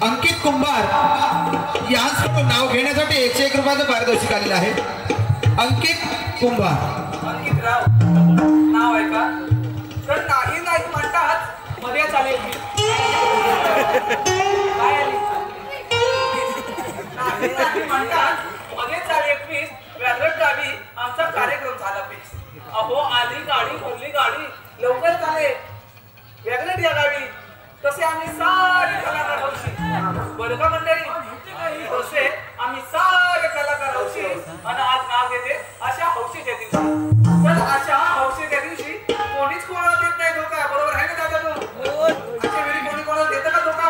अंकित कुंभार यांच्याकडून नाव घेण्यासाठी 101 रुपयाचं पारितोषिक आलेलं आहे. अंकित कुंभार.
अंकितराव नाव आहे का? तर नाही नाही म्हणतात मध्ये चालेल मी काय आली? नाही नाही म्हणतात मध्ये चालेल प्लीज व्याघ्रट गावी आमचा कार्यक्रम झाला प्लीज. अहो आली गाडी भरली गाडी लवकर चालेल व्याघ्रट या गावी. तसे आम्ही सारे कलाकार हौशी बरं का मंडळी. तसे आम्ही सारे कलाकार हौशी आणि आज नाव घेते अशा हौशीच्या दिवशी. तर अशा हौशीच्या दिवशी कोणीच कोणाला देत नाही धोका. बरोबर आहे ना दादा तू? अशा वेळी कोणी कोणाला देतं का धोका?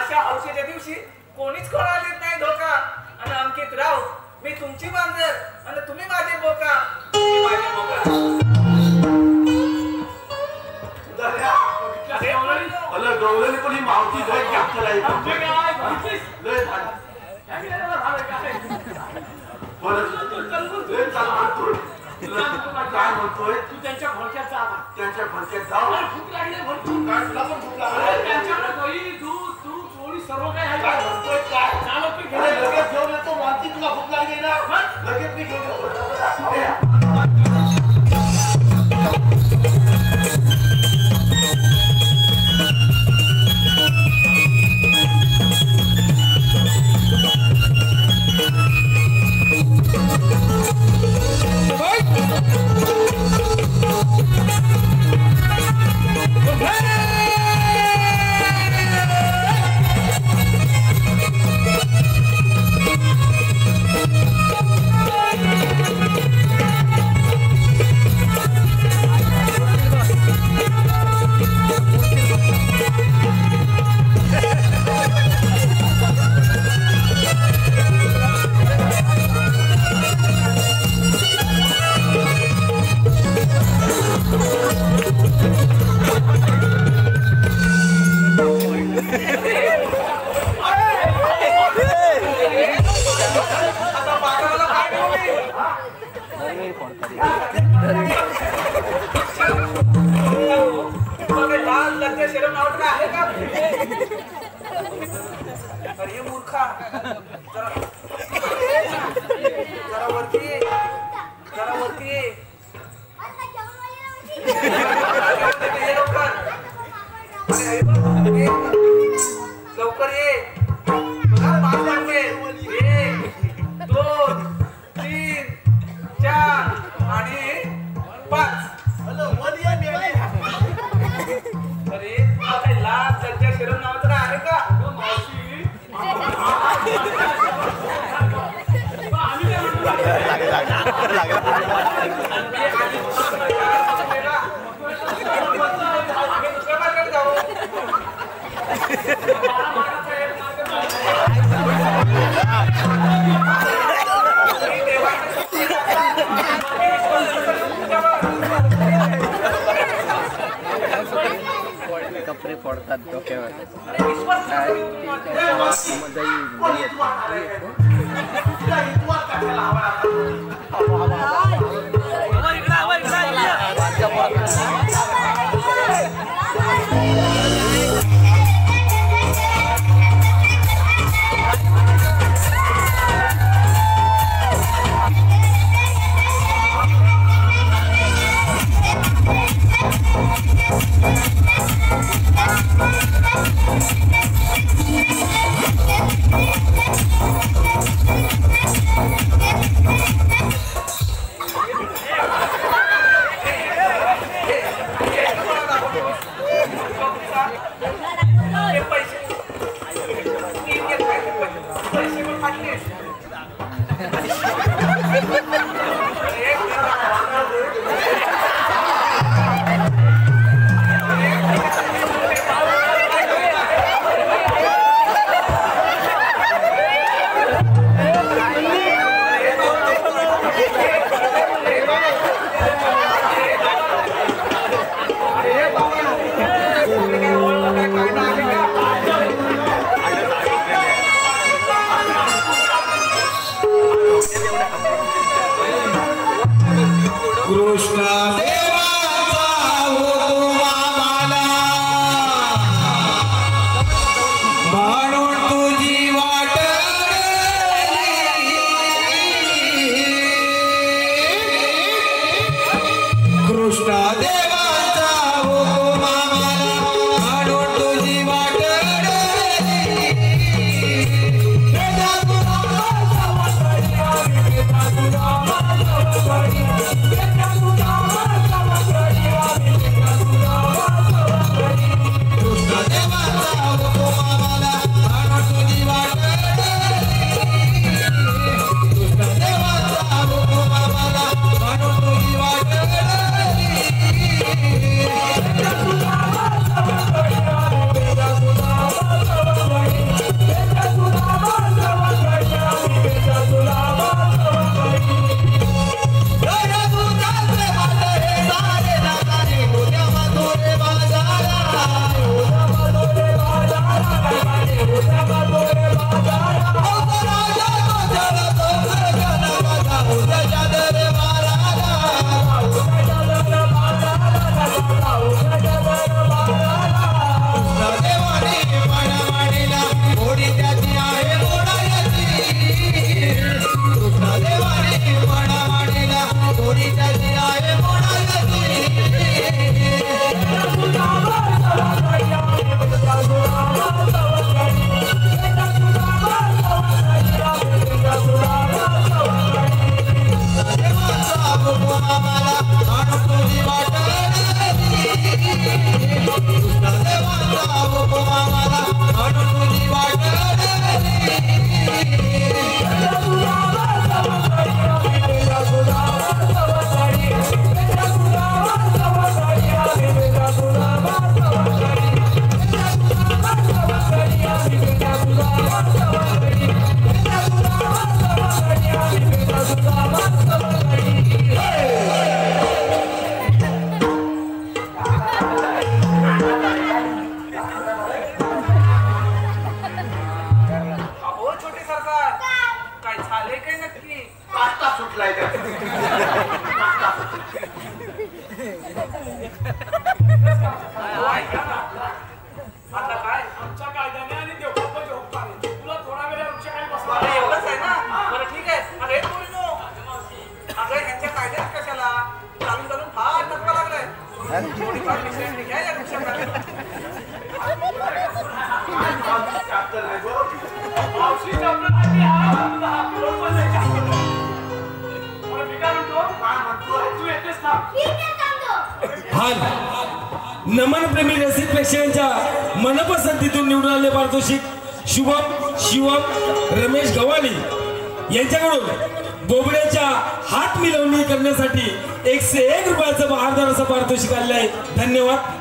अशा हौशीच्या दिवशी कोणीच कोणाला देत नाही धोका. आणि अंकित राव मी तुमची मांजर आणि तुम्ही माझे बोका. तुम्ही माझे बोका.
अरे गवळणी पण ही मावती जाईल की आपल्याला लय काय म्हणतोय तू? त्यांच्या भडक्यात जा. त्यांच्या भडक्यात जा. भूक लागली भरपूर. काय तुला पण भूक लागली? त्यांच्याकडे दही दूध तूप पोळी सर्व काय आहे. काय म्हणतोय काय? चालू पी घे. लगेच घेऊन येतो. मानती तुला भूक लागली ना लगेच मी घेऊन येतो.
Hey!
मारतात डोक्यावर.
अरे विश्वास कसा ठेवू तुम्ही माझ्यावर? कोण येतो म्हणाला आहे? तुला इतवाच काढायला हवा आता.
नमन प्रेमी रसिक प्रेक्षकांच्या मनपसंतीतून निवडून आले पारितोषिक शुभम शिवम रमेश गव्हाणी यांच्याकडून बोबड्याच्या हात मिळवणी करण्यासाठी 101 रुपयाचं बहारदार असं पारितोषिक आलेलं आहे. धन्यवाद.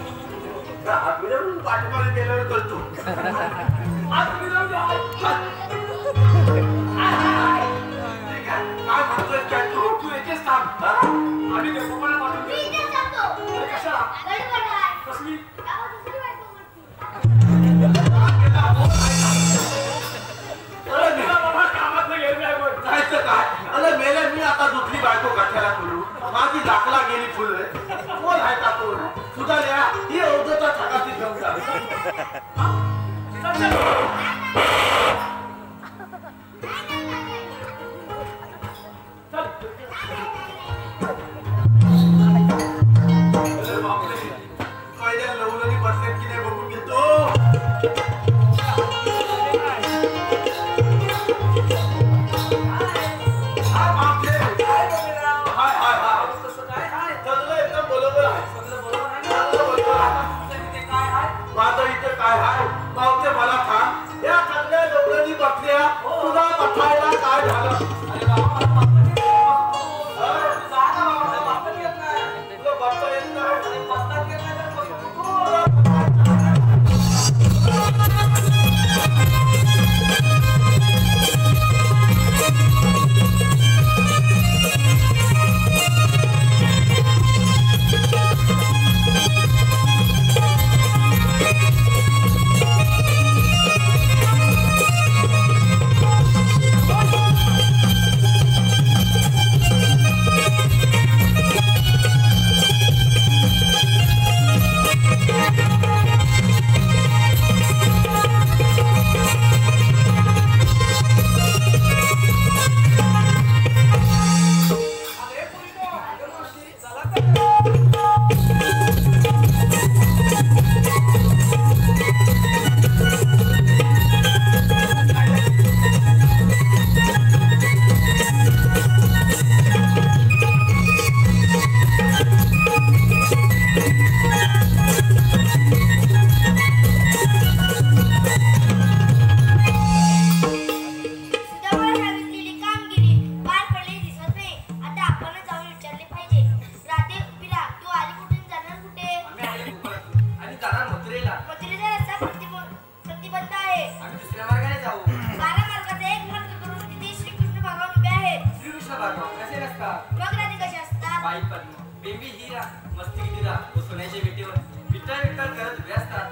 दाखव कसे नसतात
मग राधी कशी असतात?
बाई पद्म बेबी हिरा मस्ती दिरा व सोन्याच्या विटेवर विठ्ठल विठ्ठल करत उभे असतात.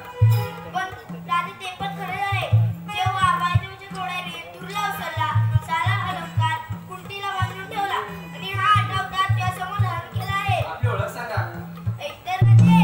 पण राधी ते पण खरं आहे. जेव्हा बायदेवीच्या डोळ्याने दुर्लभ सल्ला सारा अलंकार कुंटीला बांधून ठेवला आणि हा आठवता त्या समोर धारण केला आहे.
आपली ओळख सांगा.
एकतर म्हणजे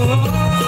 Oh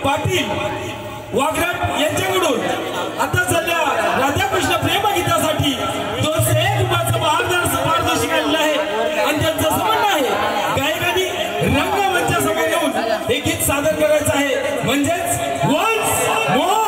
पाटील वाघराट यांच्याकडून आता सध्या राधाकृष्ण प्रेम गीतासाठी 201 रुपयाचं बहादर पारितोषिक आलेलं आहे आणि त्यांचं असं म्हणणं आहे गायकांनी रंगमंचासमोर येऊन हे गीत सादर करायचं आहे म्हणजेच वन्स मोर.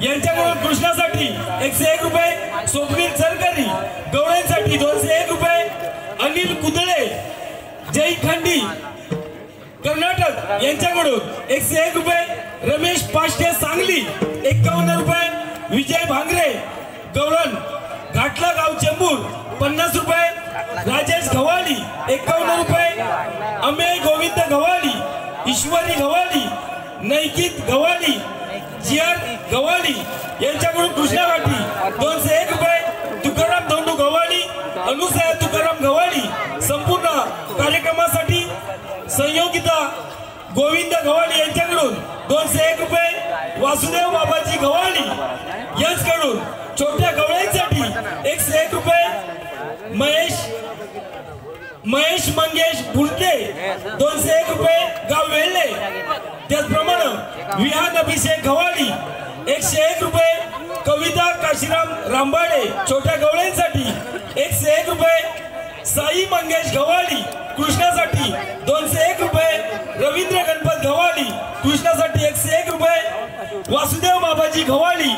यांच्याकडून कृष्णासाठी 101 रुपये, स्वप्नील सरकारी गवळ्यांसाठी 201 रुपये, अनिल कुदळे जय खंडी कर्नाटक यांच्याकडून 101 रुपये, रमेश पाष्टे सांगली 51 रुपये, विजय भांगरे गवळण घाटला गाव चेंबूर 50 रुपये, राजेश गव्हाली 51 रुपये, अमेय गोविंद गव्हाली, ईश्वरी गव्हाली, नैकित गव्हाली, जिआर गव्हाली यांच्याकडून कृष्णासाठी 201 रुपये, तुकाराम धोंडू गव्हाली, अनुसया तुकाराम गव्हाली संपूर्ण कार्यक्रमासाठी, संयोगिता गोविंद गव्हाली यांच्याकडून 201 रुपये, वासुदेव बाबाजी गव्हाली यांच्याकडून छोट्या गवळ्यांसाठी 101 रुपये, महेश मंगेश फुलके 201 रुपये गाव वेल्हे, त्याचप्रमाणे विहान अभिषेक गव्हाली 101 रुपये, कविता काशीराम रामबाडे छोट्या गवळ्यांसाठी 101 रुपये, साई मंगेश गव्हाळी कृष्णासाठी 201 रुपये, रवींद्र गणपत गव्हाळी कृष्णासाठी 101 रुपये, वासुदेव बाबाजी गव्हाळी